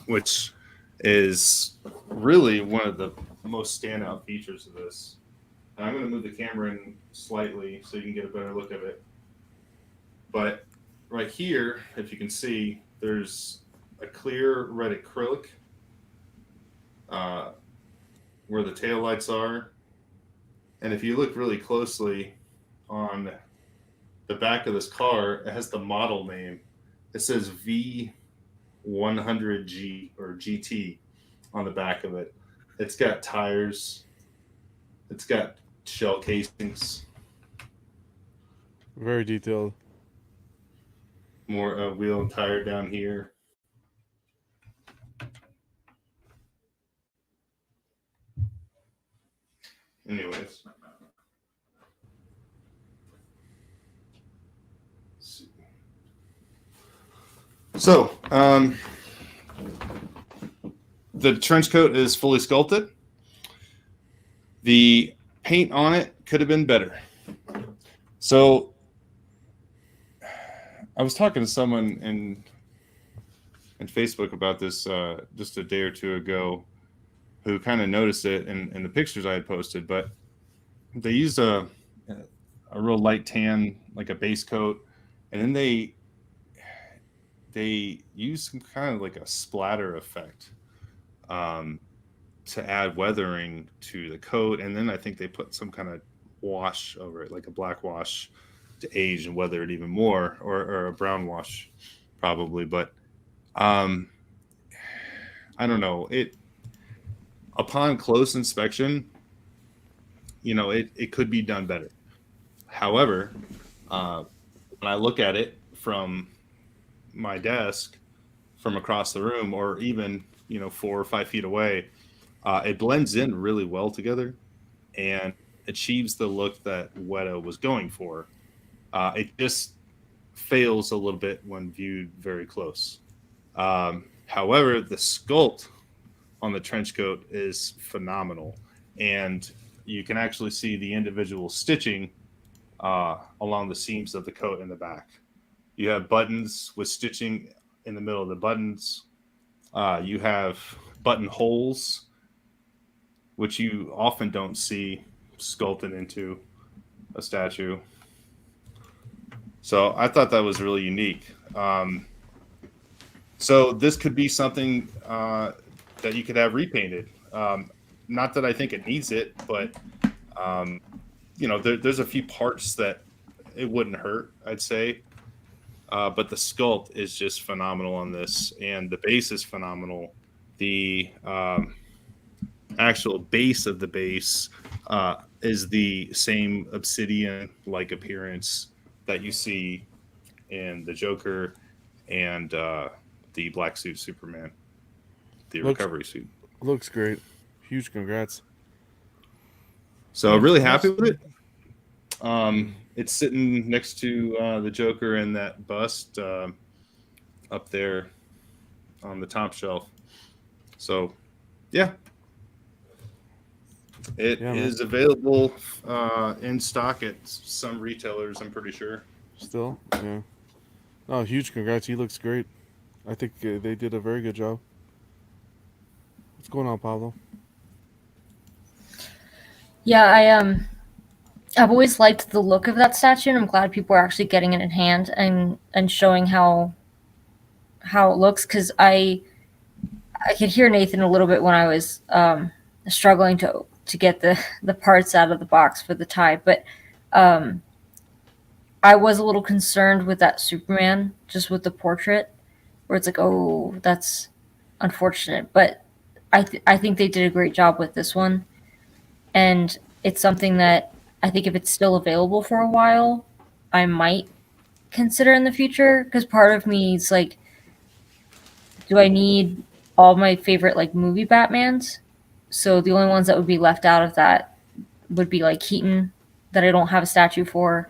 which is really one of the most standout features of this. And I'm going to move the camera in slightly so you can get a better look of it. But right here, if you can see, there's a clear red acrylic where the taillights are. And if you look really closely on the back of this car, it has the model name. It says V100G or GT on the back of it. It's got tires. It's got shell casings. Very detailed. More wheel and tire down here. Anyways. So, the trench coat is fully sculpted. The paint on it could have been better. So, I was talking to someone in Facebook about this just a day or two ago, who kind of noticed it in the pictures I had posted. But they used a real light tan, like a base coat, and then they used some kind of like a splatter effect to add weathering to the coat, and then I think they put some kind of wash over it, like a black wash, to age and weather it even more, or a brown wash probably. But I don't know, it upon close inspection, it could be done better. However, when I look at it from my desk, from across the room, or even 4 or 5 feet away, it blends in really well together and achieves the look that Weta was going for. It just fails a little bit when viewed very close. However, the sculpt on the trench coat is phenomenal, and you can actually see the individual stitching along the seams of the coat in the back. You have buttons with stitching in the middle of the buttons. You have button holes, which you often don't see sculpted into a statue. So I thought that was really unique. So this could be something that you could have repainted. Not that I think it needs it, but there's a few parts that it wouldn't hurt, I'd say. But the sculpt is just phenomenal on this, and the base is phenomenal. The actual base of the base is the same obsidian-like appearance that you see in the Joker and the black suit Superman, the recovery suit. Looks great. Huge congrats. So really happy with it. It's sitting next to the Joker and that bust up there on the top shelf. So, yeah. It is available in stock at some retailers, I'm pretty sure. Still? Yeah. No, huge congrats. He looks great. I think they did a very good job. What's going on, Pablo? Yeah, I've always liked the look of that statue, and I'm glad people are actually getting it in hand and showing how it looks, because I could hear Nathan a little bit when I was struggling to get the parts out of the box for the tie, but I was a little concerned with that Superman, just with the portrait, where it's like, oh, that's unfortunate, but I think they did a great job with this one, and it's something that I think if it's still available for a while, I might consider in the future, because part of me is like, do I need all my favorite like movie Batmans? So the only ones that would be left out of that would be like Keaton, that I don't have a statue for,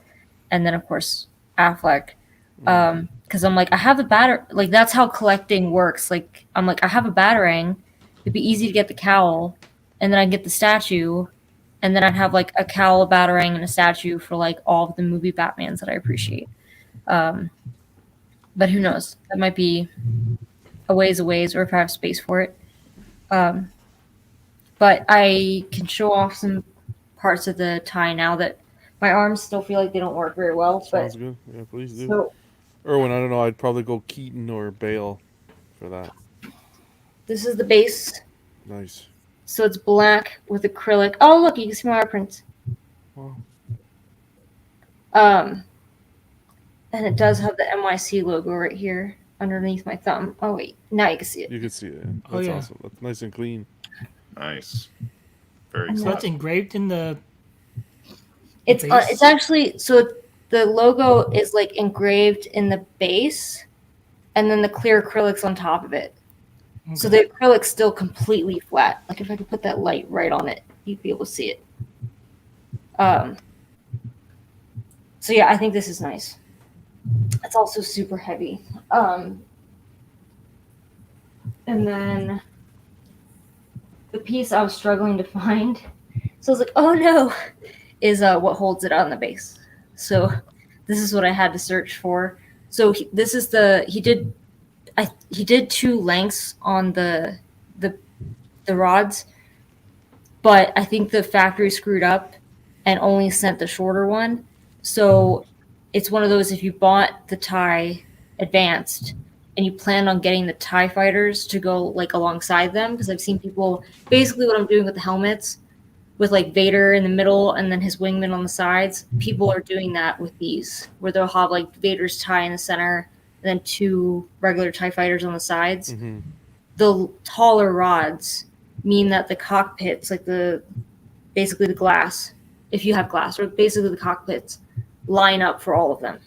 and then of course Affleck. Because I'm like, I have the like that's how collecting works. Like I'm like, I have a Batarang. It'd be easy to get the cowl, and then I get the statue, and then I'd have like a cowl, a Batarang, and a statue for like all of the movie Batmans that I appreciate. But who knows? That might be a ways, or if I have space for it. But I can show off some parts of the tie now that my arms still feel like they don't work very well. Sounds good. Yeah, please do. So, Erwin, I don't know. I'd probably go Keaton or Bale for that. this is the base. Nice. So it's black with acrylic. Oh, look, you can see my art prints. Wow. And it does have the MYC logo right here underneath my thumb. Oh, wait. Now you can see it. You can see it. Oh, That's yeah. awesome. That's nice and clean. Nice. Very So cool. it's engraved in the It's base? it's actually, so the logo is like engraved in the base, and then the clear acrylic's on top of it. So Okay. the acrylic's still completely flat. Like if I could put that light right on it, you'd be able to see it. So yeah, I think this is nice. It's also super heavy. And then the piece I was struggling to find, so I was like, oh no, is what holds it on the base. So this is what I had to search for. So this is he did two lengths on the rods, but I think the factory screwed up and only sent the shorter one. So it's one of those, if you bought the tie advanced and you plan on getting the TIE fighters to go like alongside them, because I've seen people, basically what I'm doing with the helmets, with like Vader in the middle and then his wingman on the sides, people are doing that with these, where they'll have like Vader's tie in the center and then two regular TIE fighters on the sides. Mm-hmm. The taller rods mean that the cockpits, like basically the glass, if you have glass, or basically the cockpits, line up for all of them,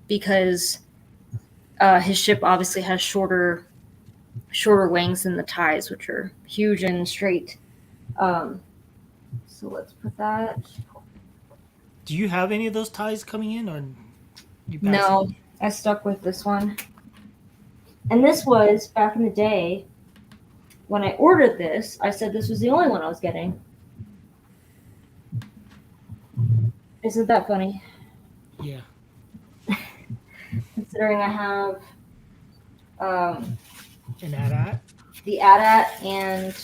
because his ship obviously has shorter wings than the ties, which are huge and straight. So let's put that. Do you have any of those ties coming in, or you No, I stuck with this one. And this was back in the day when I ordered this. I said this was the only one I was getting. Isn't that funny? Yeah. Considering I have And that. the AT-AT and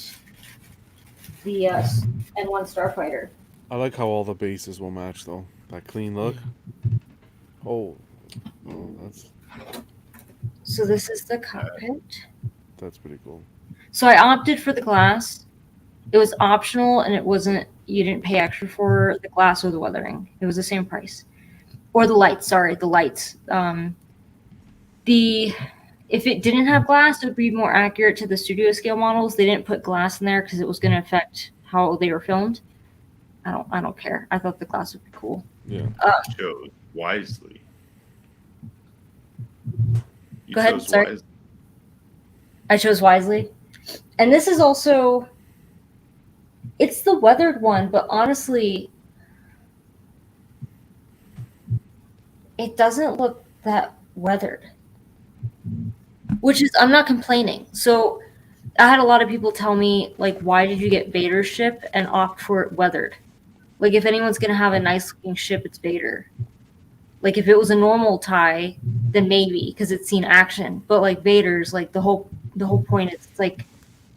the N1 Starfighter. I like how all the bases will match though. That clean look. Yeah. Oh, So this is the cockpit. that's pretty cool. So I opted for the glass. It was optional, and it wasn't. You didn't pay extra for the glass or the weathering. It was the same price, or the lights. Sorry, the lights. If it didn't have glass, it would be more accurate to the studio scale models. They didn't put glass in there because it was going to affect how they were filmed. I don't care. I thought the glass would be cool. Yeah. Chose wisely. You Go ahead, chose sorry. wisely. I chose wisely. And this is also, it's the weathered one, but honestly, it doesn't look that weathered. Which is, I'm not complaining. So I had a lot of people tell me, like, why did you get Vader's ship and opt for it weathered? Like, if anyone's going to have a nice looking ship, it's Vader. Like, if it was a normal tie, then maybe, because it's seen action. But, like, Vader's, like, the whole point is, it's like,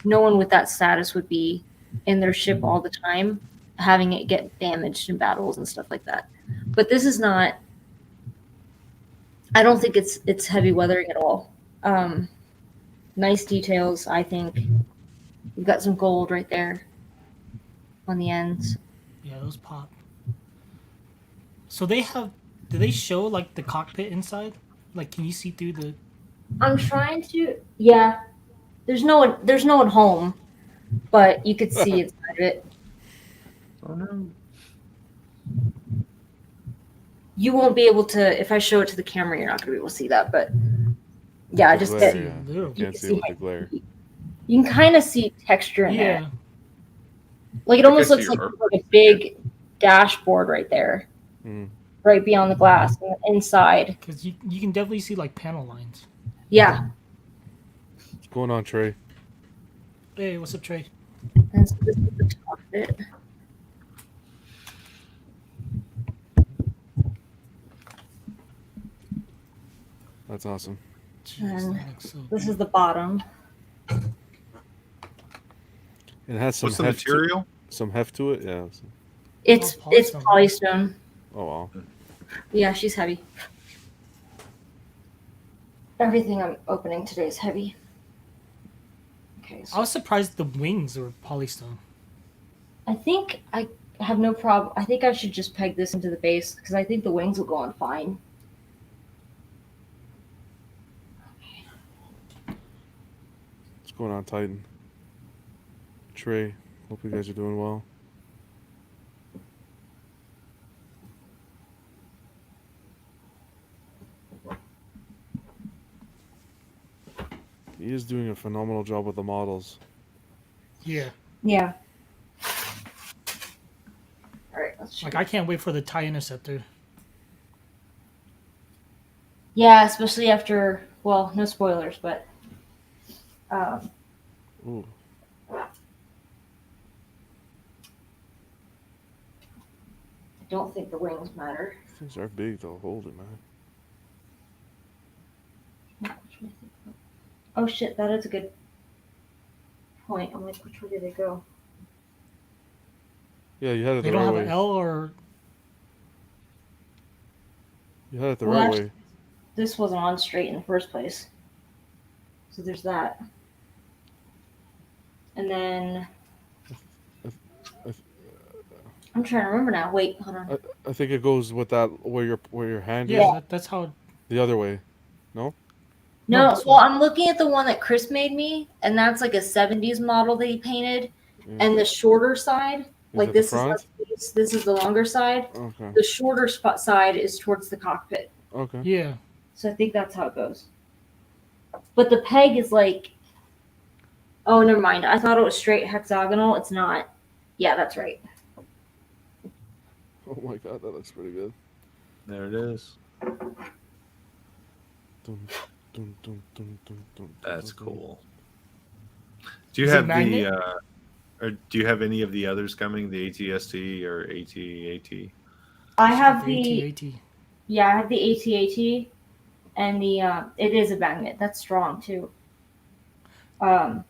no one with that status would be in their ship all the time, having it get damaged in battles and stuff like that. But this is not, I don't think it's heavy weathering at all. Nice details, I think. We've got some gold right there on the ends. Yeah, those pop. So they have. Do they show like the cockpit inside? Like, can you see through the? I'm trying to. Yeah, there's no one home, but you could see inside of it. Oh no. You won't be able to. If I show it to the camera, you're not gonna be able to see that. But yeah, I The just glare, get. yeah. Little. You can't see it with the glare. You can kind of see texture in Yeah. there. Like it I almost can looks see like your a big dashboard right there, Mm. right beyond the glass, and inside. Because you can definitely see like panel lines. Yeah, What's going on, Trey? Hey, what's up, Trey? and so this is the top of it. That's awesome. Jeez, And that looks so This good. is the bottom. It has some What's the heft material? some heft to it. Yeah. It's Oh, it's polystone. polystone. Oh wow. Yeah, she's heavy. Everything I'm opening today is heavy. Okay, I so was surprised the wings were polystone. I think I have no problem. I think I should just peg this into the base because I think the wings will go on fine. What's going on, Titan? Trey, hope you guys are doing well. He is doing a phenomenal job with the models. Yeah. Yeah. All right, let's check. Like I can't wait for the TIE Interceptor. Yeah, especially after, well, no spoilers, but Ooh. I don't think the wings matter. Things are big though. Holy man. Oh shit, that is a good point. I'm like, which way did they go? Yeah, you had it They the don't right have way. an L or You had it the Well, right actually- way. This wasn't on straight in the first place. So there's that. And then I'm trying to remember now. Wait, hold on. I think it goes with that where your hand yeah, is. that's how. The other way. No, this well, one. I'm looking at the one that Chris made me, and that's like a 70s model that he painted. Yeah. And the shorter side, Is like it the this front? this is the longer side. Okay. The shorter side is towards the cockpit. Okay. Yeah. So I think that's how it goes. But the peg is like, oh, never mind. I thought it was straight hexagonal. It's not. Yeah, that's right. Oh my god, that looks pretty good. There it is. That's cool. Do you Is it have magnet? or do you have any of the others coming? The ATST or AT-AT? I Should get have the the AT-AT. yeah, I have the AT-AT and the it is a magnet. That's strong too. Love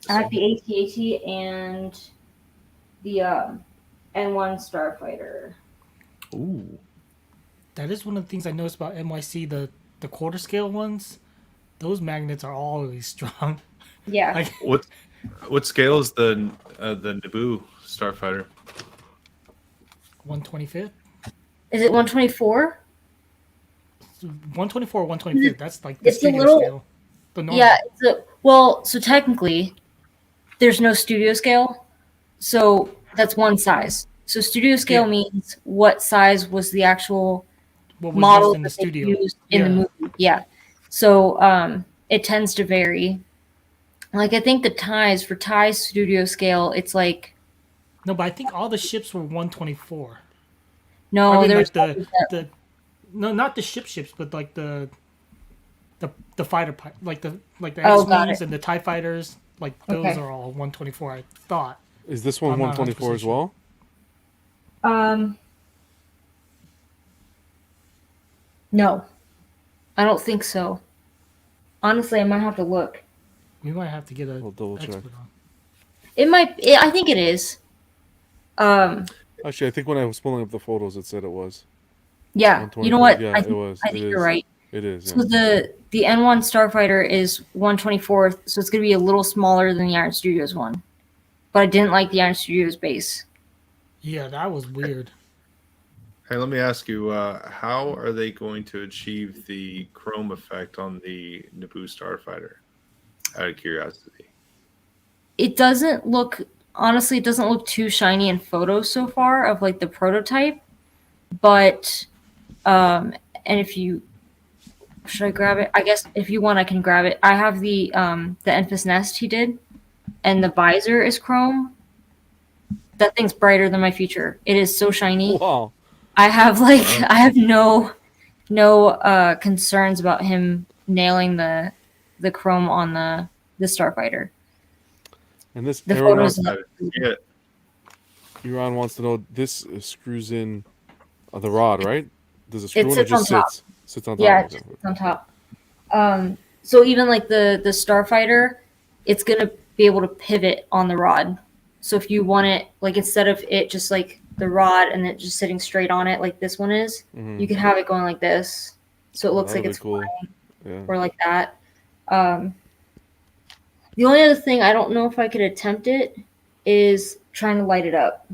to I have see. the AT-AT and the N1 Starfighter. Ooh. That is one of the things I noticed about MYC. The quarter scale ones, those magnets are always strong. Yeah. Like What scale is the Naboo Starfighter? 125th, Is it 124? 124, 125th. That's like the It's a studio little scale. The normal. yeah. Well, so technically, there's no studio scale, so that's one size. So studio scale Yeah. means what size was the actual What was used model in the that they studio. used in the Yeah. movie. Yeah. So it tends to vary. Like I think the ties for ties studio scale, it's like No, but I think all the ships were 124. no, I mean, there's like the no, not the ships, but like the fighter like the oh, X got wings it. and the Tie fighters. Like those Okay. are all 124. I thought. Is this one I'm not 124 as 100% sure. well? No, I don't think so. Honestly, I might have to look. We might have to get a We'll double check. expert on. It might. I think it is. Actually, I think when I was pulling up the photos, it said it was Yeah. You know 124. what? Yeah, it was. I It think is. you're right. It is. So Yeah. the N1 Starfighter is 124th, so it's gonna be a little smaller than the Iron Studios one. But I didn't like the Iron Studios base. Yeah, that was weird. Hey, let me ask you, how are they going to achieve the chrome effect on the Naboo Starfighter? Out of curiosity. It doesn't look honestly. It doesn't look too shiny in photos so far of like the prototype, but and if you should I grab it? I guess if you want, I can grab it. I have the Enfys Nest he did, and the visor is chrome. That thing's brighter than my future. It is so shiny. Wow. I have like I have no concerns about him nailing the chrome on the Starfighter. And this The Aaron photos wants, Yeah. Iran wants to know this screws in the rod, right? Does it screw It in or sits on just top. sits on top? Yeah, it Okay. just sits on top. So even like the Starfighter, it's gonna be able to pivot on the rod. So if you want it, like instead of it just like the rod and it just sitting straight on it like this one is, Mhm. you can have it going like this, so it looks That'll like be it's cool. flying Yeah. or like that. The only other thing I don't know if I could attempt it is trying to light it up.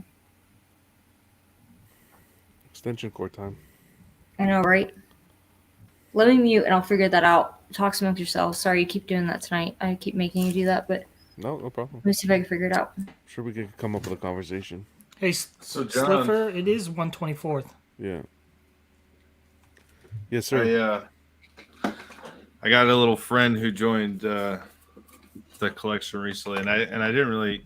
Extension cord time. I know, right? Let me mute and I'll figure that out. Talk amongst yourselves. Sorry you keep doing that tonight. I keep making you do that, but No problem. let me see if I can figure it out. Sure, we could come up with a conversation. Hey, So, John- Slipper, it is 124th. Yeah. Yes, sir. I got a little friend who joined the collection recently, and I didn't really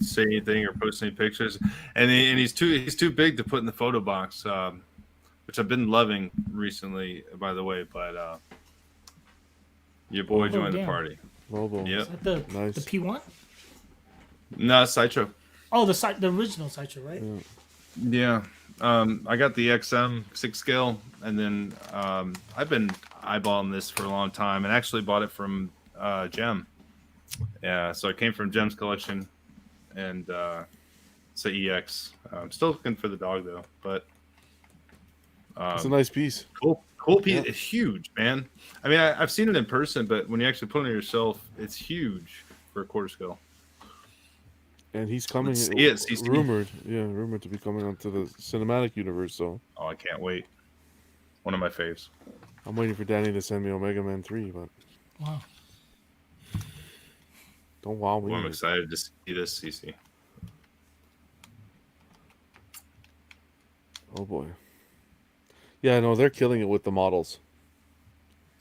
say anything or post any pictures, and he's too big to put in the photo box, which I've been loving recently, by the way. But your boy Oh, joined the damn. party. Novo. Yep. Is that the Nice. the P1? No, Sideshow. Oh, the original Sideshow, right? Yeah. I got the XM 6 scale, and then I've been eyeballing this for a long time, and actually bought it from Gem. Yeah, so it came from Gem's collection, and it's a EX. I'm still looking for the dog though, but It's a nice piece. cool piece. Yeah. It's huge, man. I mean, I've seen it in person, but when you actually put it on yourself, it's huge for a quarter scale. And he's coming. Let's see it, CC. Rumored to be coming onto the cinematic universe. So Oh, I can't wait. One of my faves. I'm waiting for Danny to send me Omega Man 3, but Wow. don't wow me. Well, I'm excited to see this, CC. Oh boy. Yeah, no, they're killing it with the models.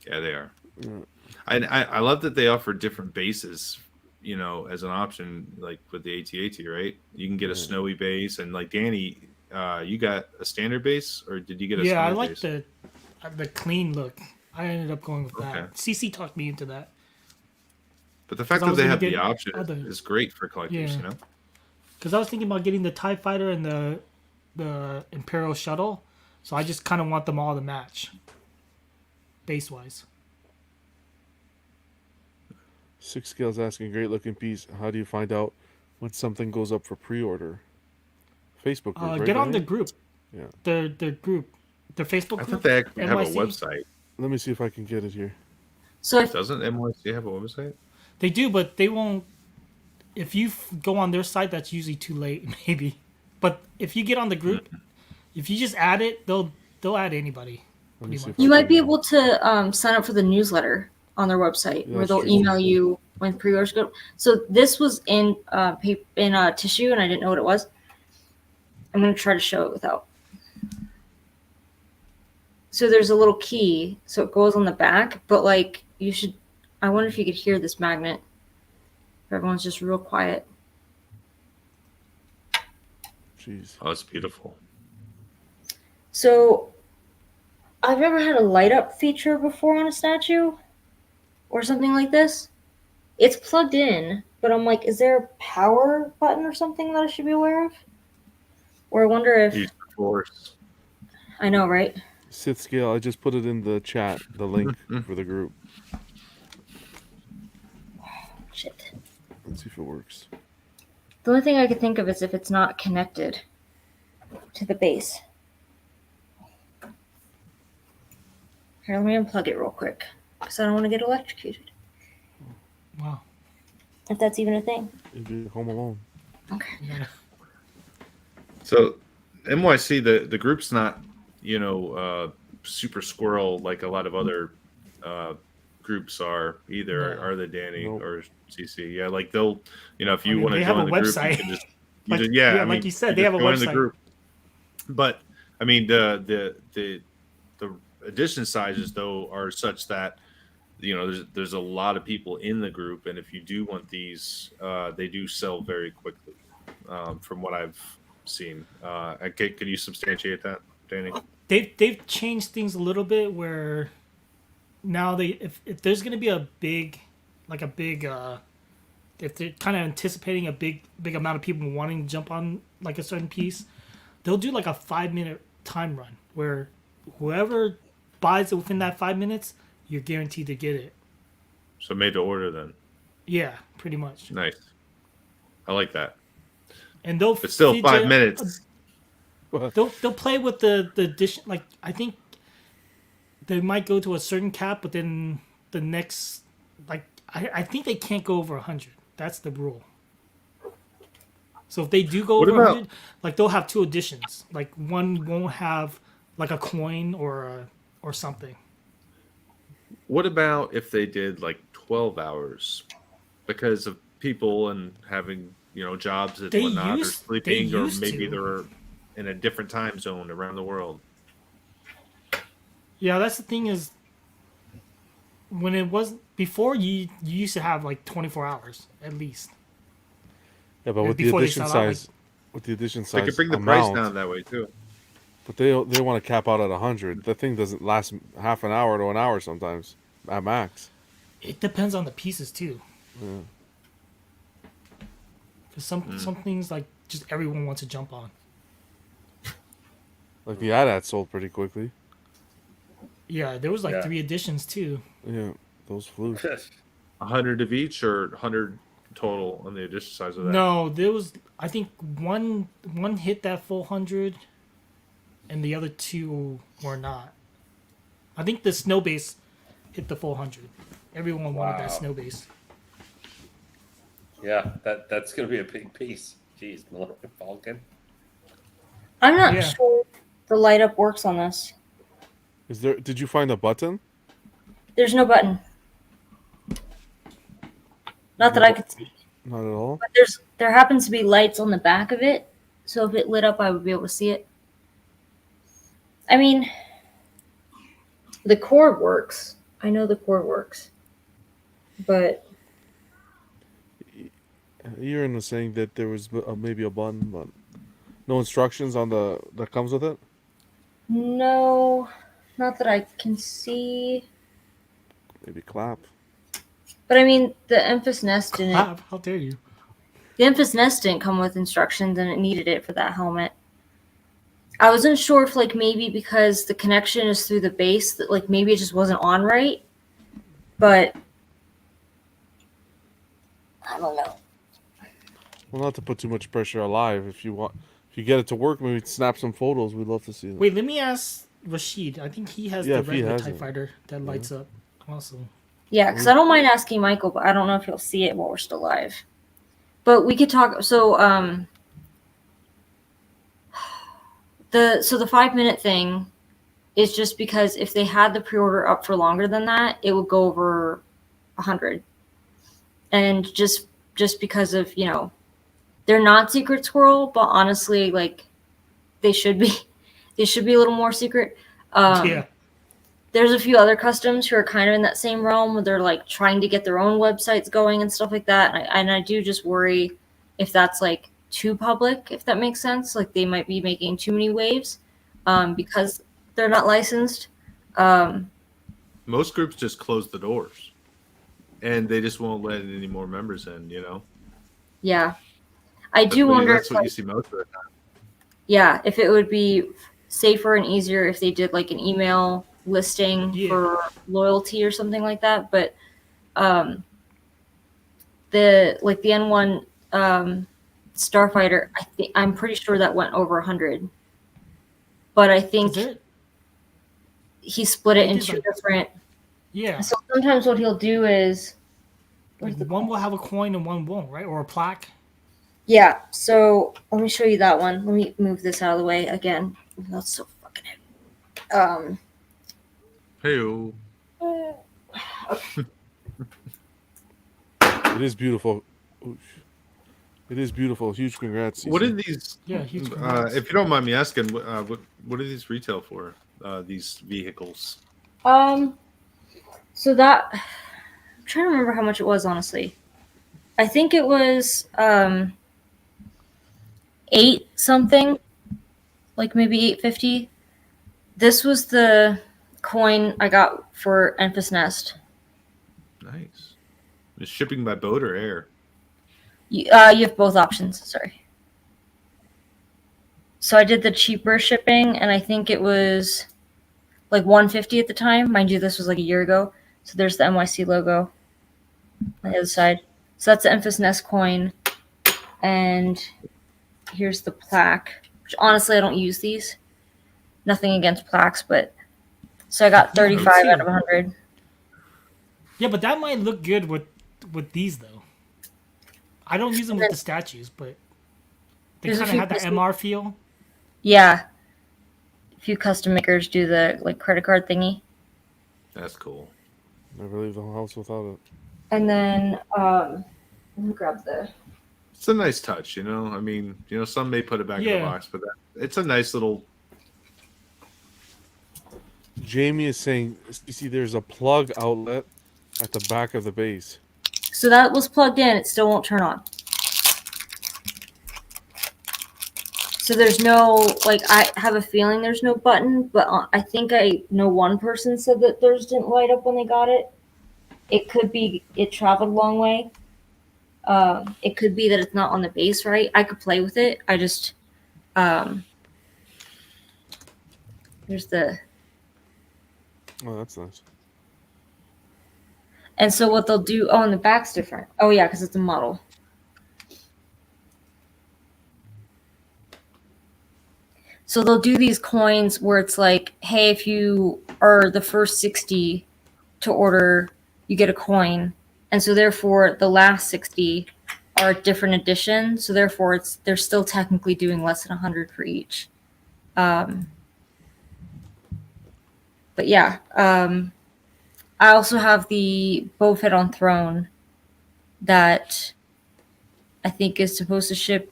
Yeah, they are. Yeah. I love that they offer different bases, as an option, like with the AT-AT, right? You can get a snowy base, and like Danny, you got a standard base, or did you get a Yeah, I snowy like base? the clean look. I ended up going with Okay. that. CC talked me into that But the fact 'Cause I that was they gonna have the get option other- is great for collectors, Yeah. you know? because I was thinking about getting the TIE Fighter and the Imperial Shuttle, so I just kind of want them all to match, base wise. Six Scales asking, great looking piece. How do you find out when something goes up for pre-order? Facebook group, right? Get on the Danny? group. Yeah. The group, the Facebook I group. thought they actually have a MYC. website. Let me see if I can get it here. So if Doesn't MYC have a website? They do, but they won't. If you go on their site, that's usually too late, maybe. But if you get on the group, if you just add it, they'll add anybody. Let me Pretty see much. if I you might can- be able to sign up for the newsletter on their website, Yeah, where that's they'll true. email you when pre-orders go. So this was in tissue, and I didn't know what it was. I'm gonna try to show it without. So there's a little key, so it goes on the back, but like you should. I wonder if you could hear this magnet. If everyone's just real quiet. Jeez. Oh, it's beautiful. So I've never had a light up feature before on a statue or something like this. It's plugged in, but I'm like, is there a power button or something that I should be aware of? Or I wonder if Use the force. I know, right? Sith Scale, I just put it in the chat, the link for the group. Shit. Let's see if it works. The only thing I could think of is if it's not connected to the base. Here, let me unplug it real quick because I don't want to get electrocuted. Wow. If that's even a thing. If you're home alone. Okay. You gotta- So MYC, the group's not, super squirrel like a lot of other groups are either, No. are they, Danny Nope. or CC? Yeah, like they'll, if you I mean, want to they have join a the group, website. you can just, Like- I yeah, mean, like you said, they just have a join the website. group. But I mean, the edition sizes though are such that there's a lot of people in the group, and if you do want these, they do sell very quickly, from what I've seen. Can you substantiate that, Danny? They've changed things a little bit where now if there's gonna be a big if they're kind of anticipating a big amount of people wanting to jump on like a certain piece, they'll do like a 5-minute time run where whoever buys it within that 5 minutes, you're guaranteed to get it. So made to order then. Yeah, pretty much. Nice. I like that. And they'll But still, feed 5 you- minutes. They'll play with the addition. Like I think they might go to a certain cap, but then the next, like I think they can't go over 100. That's the rule. So if they do go What over about- 100, like they'll have two additions. Like one won't have like a coin or something. What about if they did like 12 hours because of people and having, jobs and They whatnot, or used- sleeping, they or used maybe to. they're in a different time zone around the world? Yeah, that's the thing is when it was before you used to have like 24 hours at least. Yeah, but with the Before they edition sell out, like- size, with the edition They size could bring the price amount, down that way too. but they want to cap out at 100. The thing doesn't last half an hour to an hour sometimes at max. It depends on the pieces too. Yeah. Because some things like just everyone wants to jump on. Like the AT-AT sold pretty quickly. Yeah, there was like Yeah. 3 editions too. Yeah, those flew. 100 of each, or 100 total on the edition size of that? No, there was I think one hit that full 100, and the other 2 were not. I think the snow base hit the full 100. Everyone wanted that Wow. snow base. Yeah, that's gonna be a big piece. Jeez, Millennium Falcon. I'm not Yeah. sure the light up works on this. Is there? Did you find a button? There's no button. Not that I could see. Not at all. But there happens to be lights on the back of it, so if it lit up, I would be able to see it. I mean, the cord works. I know the cord works, but Ian was saying that there was maybe a button, but no instructions on that comes with it. no, not that I can see. Maybe clap. But I mean, the Emphas Nest didn't. Clap. How dare you? The Emphas Nest didn't come with instructions, and it needed it for that helmet. I wasn't sure if like maybe because the connection is through the base that like maybe it just wasn't on right, but I don't know. Well, not to put too much pressure on live. If you get it to work, maybe snap some photos. We'd love to see them. Wait, let me ask Rashid. I think he has Yeah, the if he regular has TIE it. fighter that lights up. Also, Yeah, because I don't mind asking Michael, but I don't know if he'll see it while we're still live. But we could talk. So the 5 minute thing is just because if they had the pre-order up for longer than that, it would go over 100. And just because of they're not secret squirrel, but honestly, like they should be a little more secret. yeah. There's a few other customs who are kind of in that same realm where they're like trying to get their own websites going and stuff like that. And I do just worry if that's like too public, if that makes sense. Like they might be making too many waves because they're not licensed. Most groups just close the doors, and they just won't let any more members in. Yeah, I do wonder. That's if, what like, you see most of the time. yeah, if it would be safer and easier if they did like an email listing for loyalty or something like that. But the N1 Starfighter, I'm pretty sure that went over 100. But I think he split it into different. Yeah. So sometimes what he'll do is one will have a coin and one won't, right? Or a plaque. Yeah. So let me show you that one. Let me move this out of the way again. That's so fucking heavy. Hey-o. It is beautiful. Oosh. It is beautiful. Huge congrats. What are these? Yeah, huge congrats. If you don't mind me asking, what are these retail for? These vehicles. So that I'm trying to remember how much it was, honestly. I think it was 8 something, like maybe 850. This was the coin I got for Emphas Nest. Nice. Is shipping by boat or air? You have both options. Sorry. So I did the cheaper shipping, and I think it was like 150 at the time. Mind you, this was like a year ago. So there's the MYC logo on the other side. So that's the Emphas Nest coin, and here's the plaque. Which honestly, I don't use these. Nothing against plaques, but so I got 35 out of 100. Yeah, but that might look good with these though. I don't use them with the statues, but they kind of have that MR feel. Yeah. A few custom makers do the like credit card thingy. That's cool. Never leave the house without it. And then let me grab the. It's a nice touch, I mean, some may put it back in the box, but it's a nice little. Jamie is saying, you see, there's a plug outlet at the back of the base. So that was plugged in. It still won't turn on. So there's no, like, I have a feeling there's no button, but I think I know one person said that theirs didn't light up when they got it. It could be it traveled a long way. It could be that it's not on the base right. I could play with it. I just, there's the. Oh, that's nice. And so what they'll do, and the back's different. Oh yeah, because it's a model. So they'll do these coins where it's like, hey, if you are the first 60 to order, you get a coin. And so therefore the last 60 are a different edition. So therefore they're still technically doing less than 100 for each. But yeah, I also have the Bowfed on Throne that I think is supposed to ship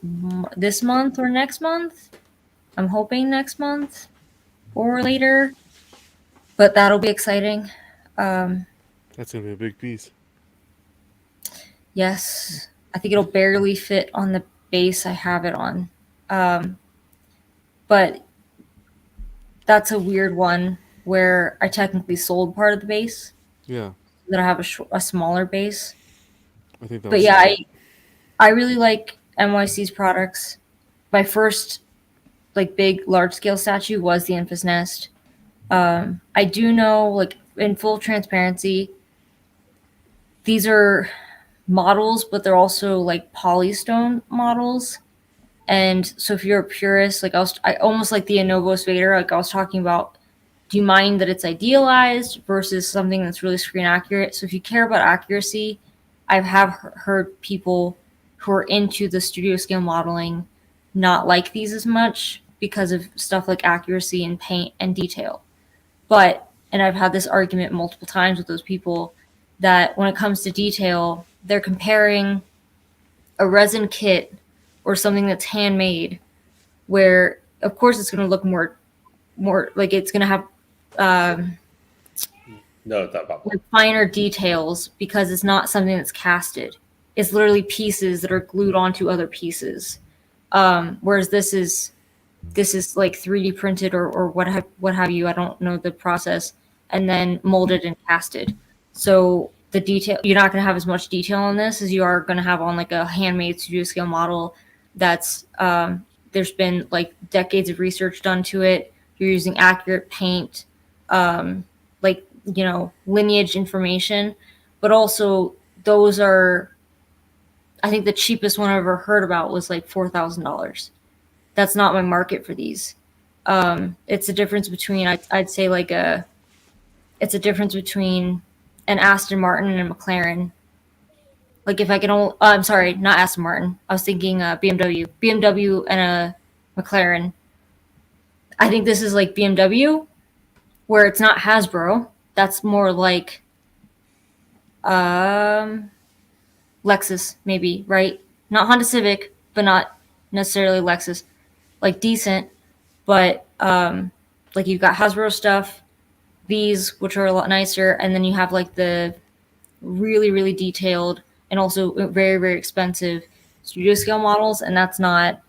this month or next month. I'm hoping next month or later, but that'll be exciting. That's going to be a big piece. Yes, I think it'll barely fit on the base I have it on. But that's a weird one where I technically sold part of the base. Yeah. that have a smaller base. I think that But was yeah, I really like MYC's products. My first like big large scale statue was the Infus Nest. I do know, like in full transparency, these are models, but they're also like polystone models. And so if you're a purist, like I almost like the Novo Vader, like I was talking about, do you mind that it's idealized versus something that's really screen accurate? So if you care about accuracy, I have heard people who are into the studio scale modeling not like these as much because of stuff like accuracy and paint and detail. But, and I've had this argument multiple times with those people, that when it comes to detail, they're comparing a resin kit or something that's handmade, where of course it's going to look more like it's going to have No, it's not possible. like finer details because it's not something that's casted. It's literally pieces that are glued onto other pieces. Whereas this is like 3D printed or what have you. I don't know the process, and then molded and casted. So the detail, you're not going to have as much detail on this as you are going to have on like a handmade studio scale model. That's there's been like decades of research done to it. You're using accurate paint, like lineage information, but also those are. I think the cheapest one I ever heard about was like $4,000. That's not my market for these. It's a difference between I'd say like it's a difference between an Aston Martin and a McLaren. Like if I can only, I'm sorry, not Aston Martin. I was thinking BMW and a McLaren. I think this is like BMW, where it's not Hasbro. That's more like Lexus, maybe, right? Not Honda Civic, but not necessarily Lexus. Like decent, but like you've got Hasbro stuff, these which are a lot nicer, and then you have like the really really detailed and also very very expensive studio scale models, and that's not.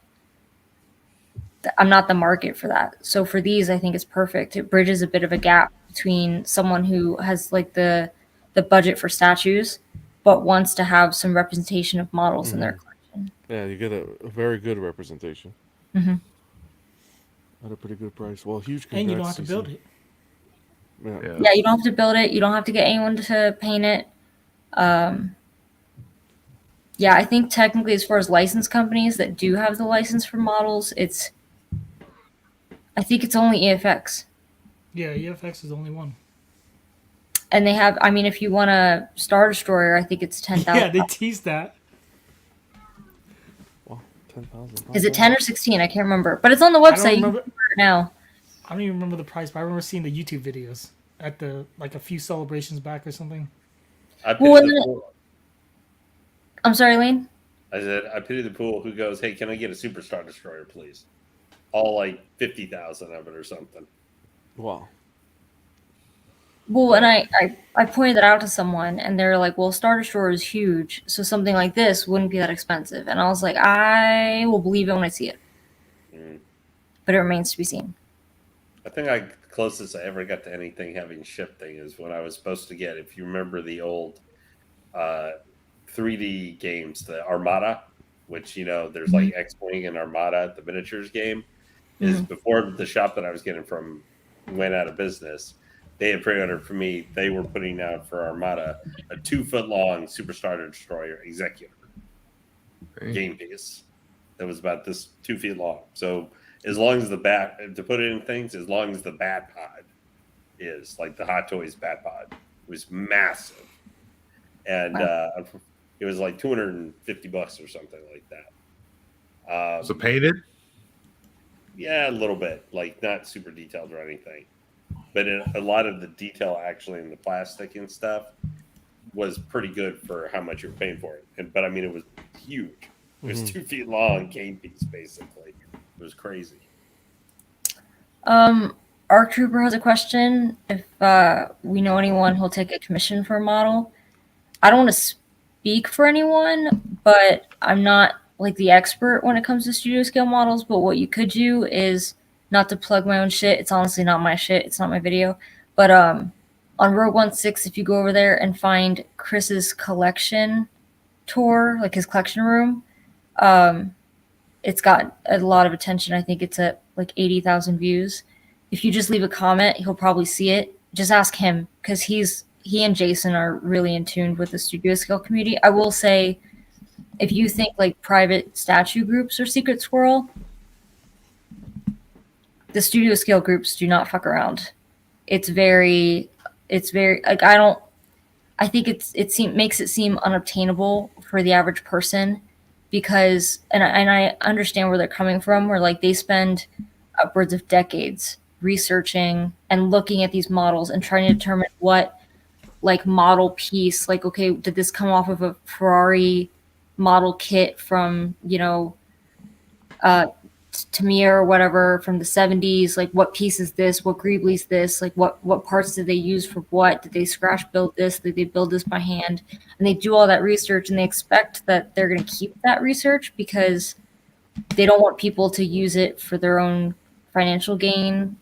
I'm not the market for that. So for these, I think it's perfect. It bridges a bit of a gap between someone who has like the budget for statues, but wants to have some representation of models in their collection. Yeah, you get a very good representation Mm-hmm. at a pretty good price. Well, huge congrats. And you don't have to CC. build it. Yeah. Yeah, you don't have to build it. You don't have to get anyone to paint it. Yeah, I think technically, as far as licensed companies that do have the license for models, I think it's only EFX. Yeah, EFX is the only one. And they have, I mean, if you want a Star Destroyer, I think it's 10,000. Yeah, they teased that. Well, 10,000. Is it 10 or 16? I can't remember. But it's on the I don't website. You can remember. order it now. I don't even remember the price, but I remember seeing the YouTube videos at the like a few celebrations back or something. I pity Well, the fool. I'm sorry, Lane? I said, I pity the fool who goes, "Hey, can I get a Superstar Destroyer, please?" All like 50,000 of it or something. Wow. Well, and I pointed that out to someone, and they're like, well, Star Destroyer is huge, so something like this wouldn't be that expensive. And I was like, I will believe it when I see it. Mm. But it remains to be seen. I think the closest I ever got to anything having shipped thing is when I was supposed to get, if you remember the old 3D games, the Armada, which, there's like X-Wing and Armada, the miniatures game, is before the shop that I was getting from went out of business. They had pre-ordered for me. They were putting out for Armada a 2-foot-long Superstar Destroyer Executor game piece that was about this 2 feet long. So as long as the bat, to put it in things, as long as the bat pod is like the Hot Toys bat pod, it was massive, and it was like $250 or something like that. So painted? Yeah, a little bit, like not super detailed or anything. But a lot of the detail actually in the plastic and stuff was pretty good for how much you're paying for it. But I mean, it was huge. It was 2 feet long game piece, basically. It was crazy. Arc Trooper has a question. If we know anyone who'll take a commission for a model. I don't want to speak for anyone, but I'm not like the expert when it comes to studio scale models. But what you could do is, not to plug my own shit, it's honestly not my shit, it's not my video, but on Rogue 16, if you go over there and find Chris's collection tour, like his collection room, it's got a lot of attention. I think it's at like 80,000 views. If you just leave a comment, he'll probably see it. Just ask him, because he and Jason are really in tune with the studio scale community. I will say, if you think like private statue groups are Secret Squirrel, the studio scale groups do not fuck around. It's very like I think makes it seem unobtainable for the average person, because and I understand where they're coming from, where like they spend upwards of decades researching and looking at these models and trying to determine what like model piece, like, okay, did this come off of a Ferrari model kit from, Tamiya or whatever from the 70s? Like, what piece is this? What Greebli's this? Like, what parts did they use for what? Did they scratch build this? Did they build this by hand? And they do all that research, and they expect that they're going to keep that research because they don't want people to use it for their own financial gain,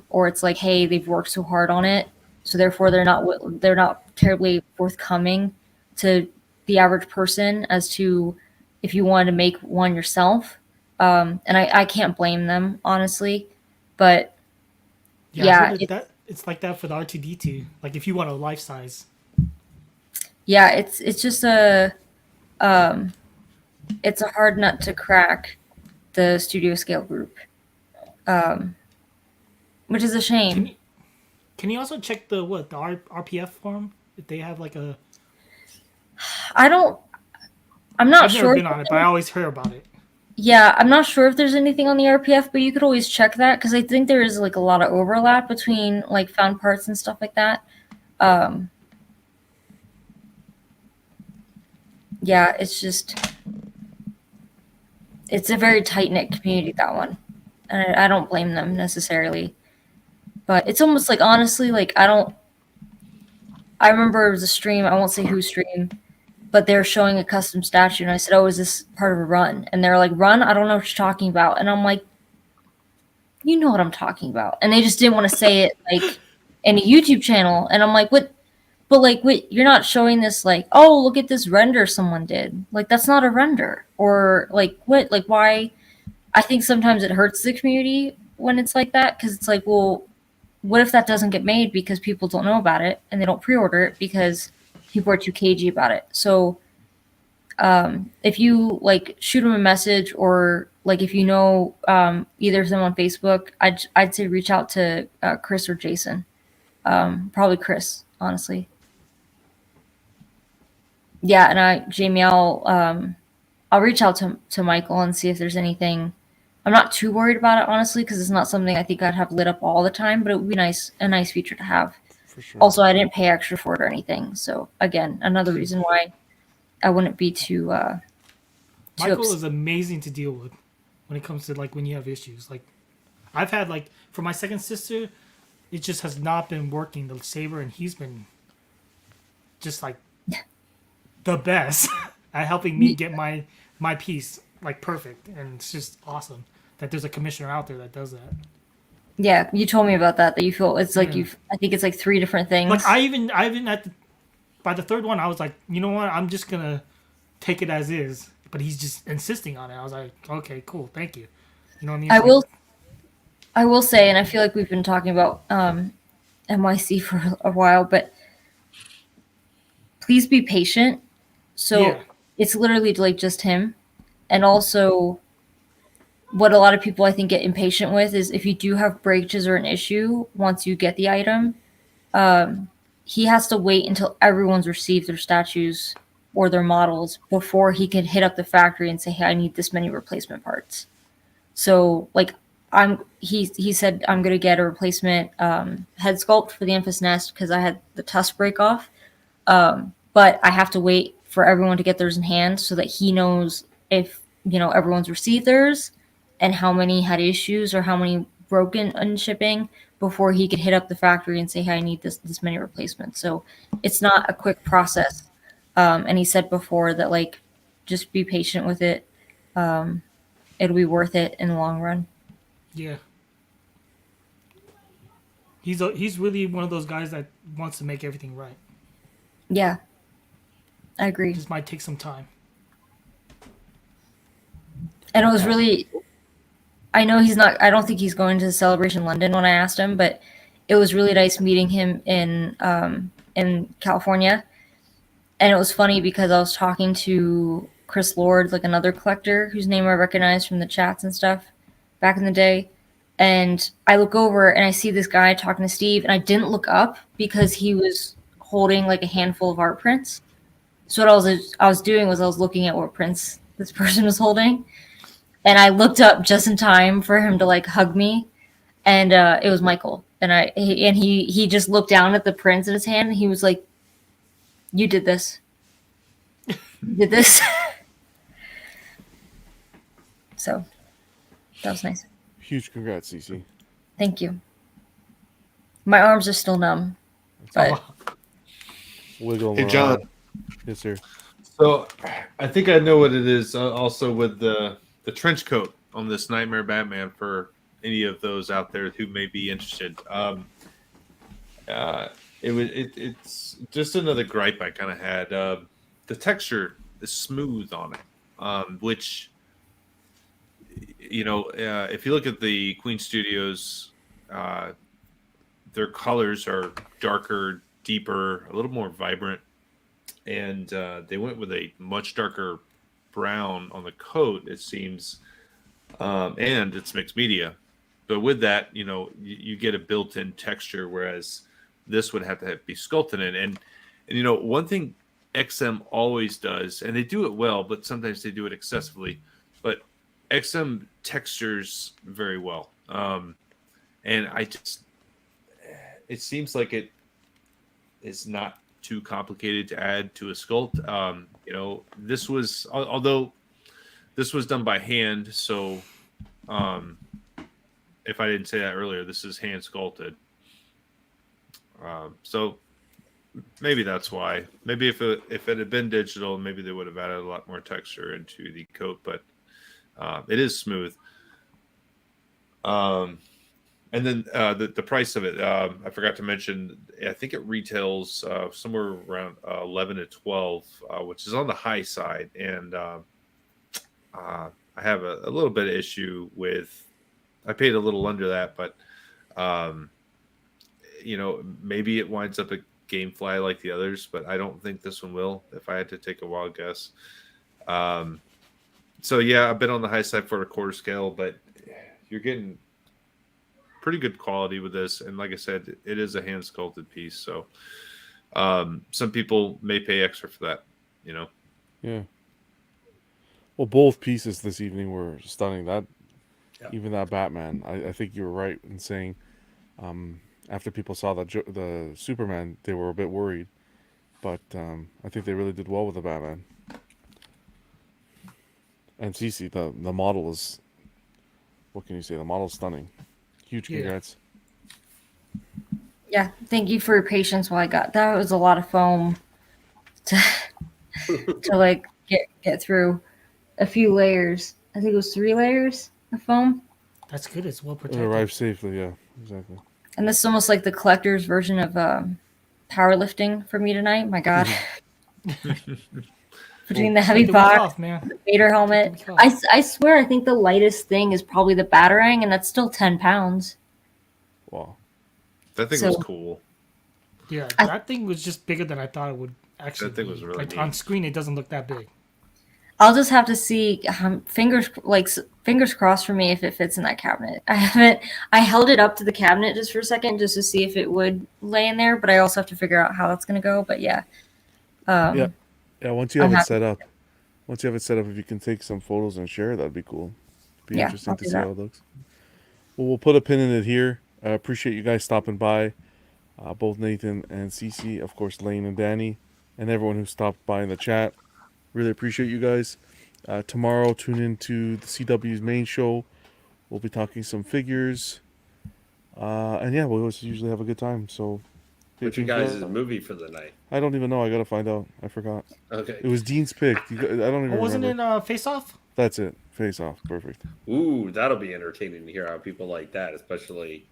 or it's like, hey, they've worked so hard on it, so therefore they're not terribly forthcoming to the average person as to if you wanted to make one yourself. And I can't blame them, honestly, but yeah, it's like that for the R2D2. Like if you want a life size. yeah, it's just it's a hard nut to crack, the studio scale group, which is a shame. Can you also check the RPF forum if they have like a? I'm not I've sure. never been on it, but I always hear about it. Yeah, I'm not sure if there's anything on the RPF, but you could always check that, because I think there is like a lot of overlap between like found parts and stuff like that. Yeah, it's a very tight-knit community, that one, and I don't blame them necessarily. But it's almost like, honestly, like I remember it was a stream, I won't say whose stream, but they're showing a custom statue, and I said, oh, is this part of a run? And they're like, run? I don't know what you're talking about. And I'm like, you know what I'm talking about. And they just didn't want to say it like in a YouTube channel. And I'm like, what? But like, wait, you're not showing this like, oh, look at this render someone did. Like, that's not a render. Or like, what? Like, why? I think sometimes it hurts the community when it's like that, because it's like, well, what if that doesn't get made because people don't know about it and they don't pre-order it because people are too cagey about it? So if you like shoot them a message, or like if you know either of them on Facebook, I'd say reach out to Chris or Jason. Probably Chris, honestly. Yeah, and Jamie, I'll reach out to Michael and see if there's anything. I'm not too worried about it, honestly, because it's not something I think I'd have lit up all the time, but it would be a nice feature to have. For sure. Also, I didn't pay extra for it or anything, so again, another reason why I wouldn't be too. Michael is amazing to deal with when it comes to like when you have issues. Like I've had like for my second sister, it just has not been working, the saber, and he's been just like the best at helping me get my piece like perfect, and it's just awesome that there's a commissioner out there that does that. Yeah, you told me about that you feel it's like I think it's like 3 different things. Like I even by the third one I was like, you know what, I'm just gonna take it as is, but he's just insisting on it. I was like, okay, cool, thank you. You know what I mean? I will say, and I feel like we've been talking about MYC for a while, but please be patient. So it's literally like just him. And also, what a lot of people I think get impatient with is if you do have breakages or an issue once you get the item, he has to wait until everyone's received their statues or their models before he can hit up the factory and say, hey, I need this many replacement parts. So like he said, I'm going to get a replacement head sculpt for the Emphas Nest because I had the tusk break off. But I have to wait for everyone to get theirs in hand so that he knows if, everyone's received theirs and how many had issues or how many broken in shipping before he could hit up the factory and say, hey, I need this many replacements. So it's not a quick process. And he said before that, like, just be patient with it. It'll be worth it in the long run. Yeah. He's really one of those guys that wants to make everything right. Yeah, I It agree. just might take some time. And it was really, I know he's not, I don't think he's going to Celebration London when I asked him, but it was really nice meeting him in California. And it was funny because I was talking to Chris Lord, like another collector whose name I recognized from the chats and stuff back in the day. And I look over and I see this guy talking to Steve, and I didn't look up because he was holding like a handful of art prints. So what I was doing was I was looking at what prints this person was holding, and I looked up just in time for him to like hug me, and it was Michael. And he just looked down at the prints in his hand, and he was like, "You did this. You did this." So that was nice. Huge congrats, CC. Thank you. My arms are still numb, but Wiggle Hey, them John. around. Yes, sir. So I think I know what it is. Also with the trench coat on this Nightmare Batman for any of those out there who may be interested. It's just another gripe I kind of had. The texture is smooth on it, which if you look at the Queen Studios, their colors are darker, deeper, a little more vibrant, and they went with a much darker brown on the coat, it seems, and it's mixed media. But with that, you get a built-in texture, whereas this would have to be sculpted in. And one thing XM always does, and they do it well, but sometimes they do it excessively. But XM textures very well, and it seems like it is not too complicated to add to a sculpt. This was, although this was done by hand, so if I didn't say that earlier, this is hand sculpted. So maybe that's why. Maybe if it had been digital, maybe they would have added a lot more texture into the coat, but it is smooth. And then the price of it, I forgot to mention, I think it retails somewhere around 11 to 12, which is on the high side. And I have a little bit of issue with, I paid a little under that, but, maybe it winds up a Gamefly like the others, but I don't think this one will, if I had to take a wild guess. So, yeah, I've been on the high side for a quarter scale, but you're getting pretty good quality with this. And like I said, it is a hand sculpted piece. So some people may pay extra for that, Yeah. Well, both pieces this evening were stunning. Even that Batman, I think you were right in saying after people saw the Superman, they were a bit worried. But I think they really did well with the Batman. And CC, the model is, what can you say? The model's stunning. Huge congrats. yeah, thank you for your patience while I got that. Was a lot of foam to like get through a few layers. I think it was 3 layers of foam. That's good. It's well It protected. arrived safely, yeah, exactly. And this is almost like the collector's version of powerlifting for me tonight. My God. Between the heavy Take the week box, off, man. the Vader helmet. Take the week off. I swear, I think the lightest thing is probably the Batarang, and that's still 10 pounds. Wow. that thing was cool. Yeah, I- that thing was just bigger than I thought it would actually That thing be. was really like neat. on screen, it doesn't look that big. I'll just have to see. Fingers crossed for me if it fits in that cabinet. I held it up to the cabinet just for a second just to see if it would lay in there, but I also have to figure out how that's going to go. But yeah. Yeah, once you have I'm it happy. set up, if you can take some photos and share, that'd be cool. It'd be Yeah, interesting I'll to do see that. how it looks. Well, we'll put a pin in it here. I appreciate you guys stopping by. Both Nathan and Cece, of course, Lane and Danny, and everyone who stopped by in the chat. Really appreciate you guys. Tomorrow, tune into the CW's main show. We'll be talking some figures. And yeah, we always usually have a good time. So, stay What's your tuned for guys' that. movie for the night? I don't even know. I gotta find out. I forgot. Okay. It was Dean's pick. I don't even Oh, wasn't remember. it Face Off? That's it. Face Off. Perfect. Ooh, that'll be entertaining to hear how people like that, especially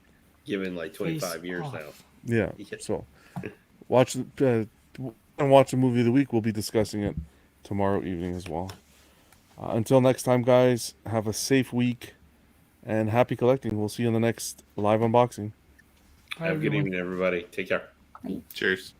given like 25 Face years off. now. Yeah. Yeah. So watch and watch the movie of the week. We'll be discussing it tomorrow evening as well. Until next time, guys, have a safe week and happy collecting. We'll see you in the next live unboxing. All right, Have a good everyone. evening, everybody. Take care. Cheers.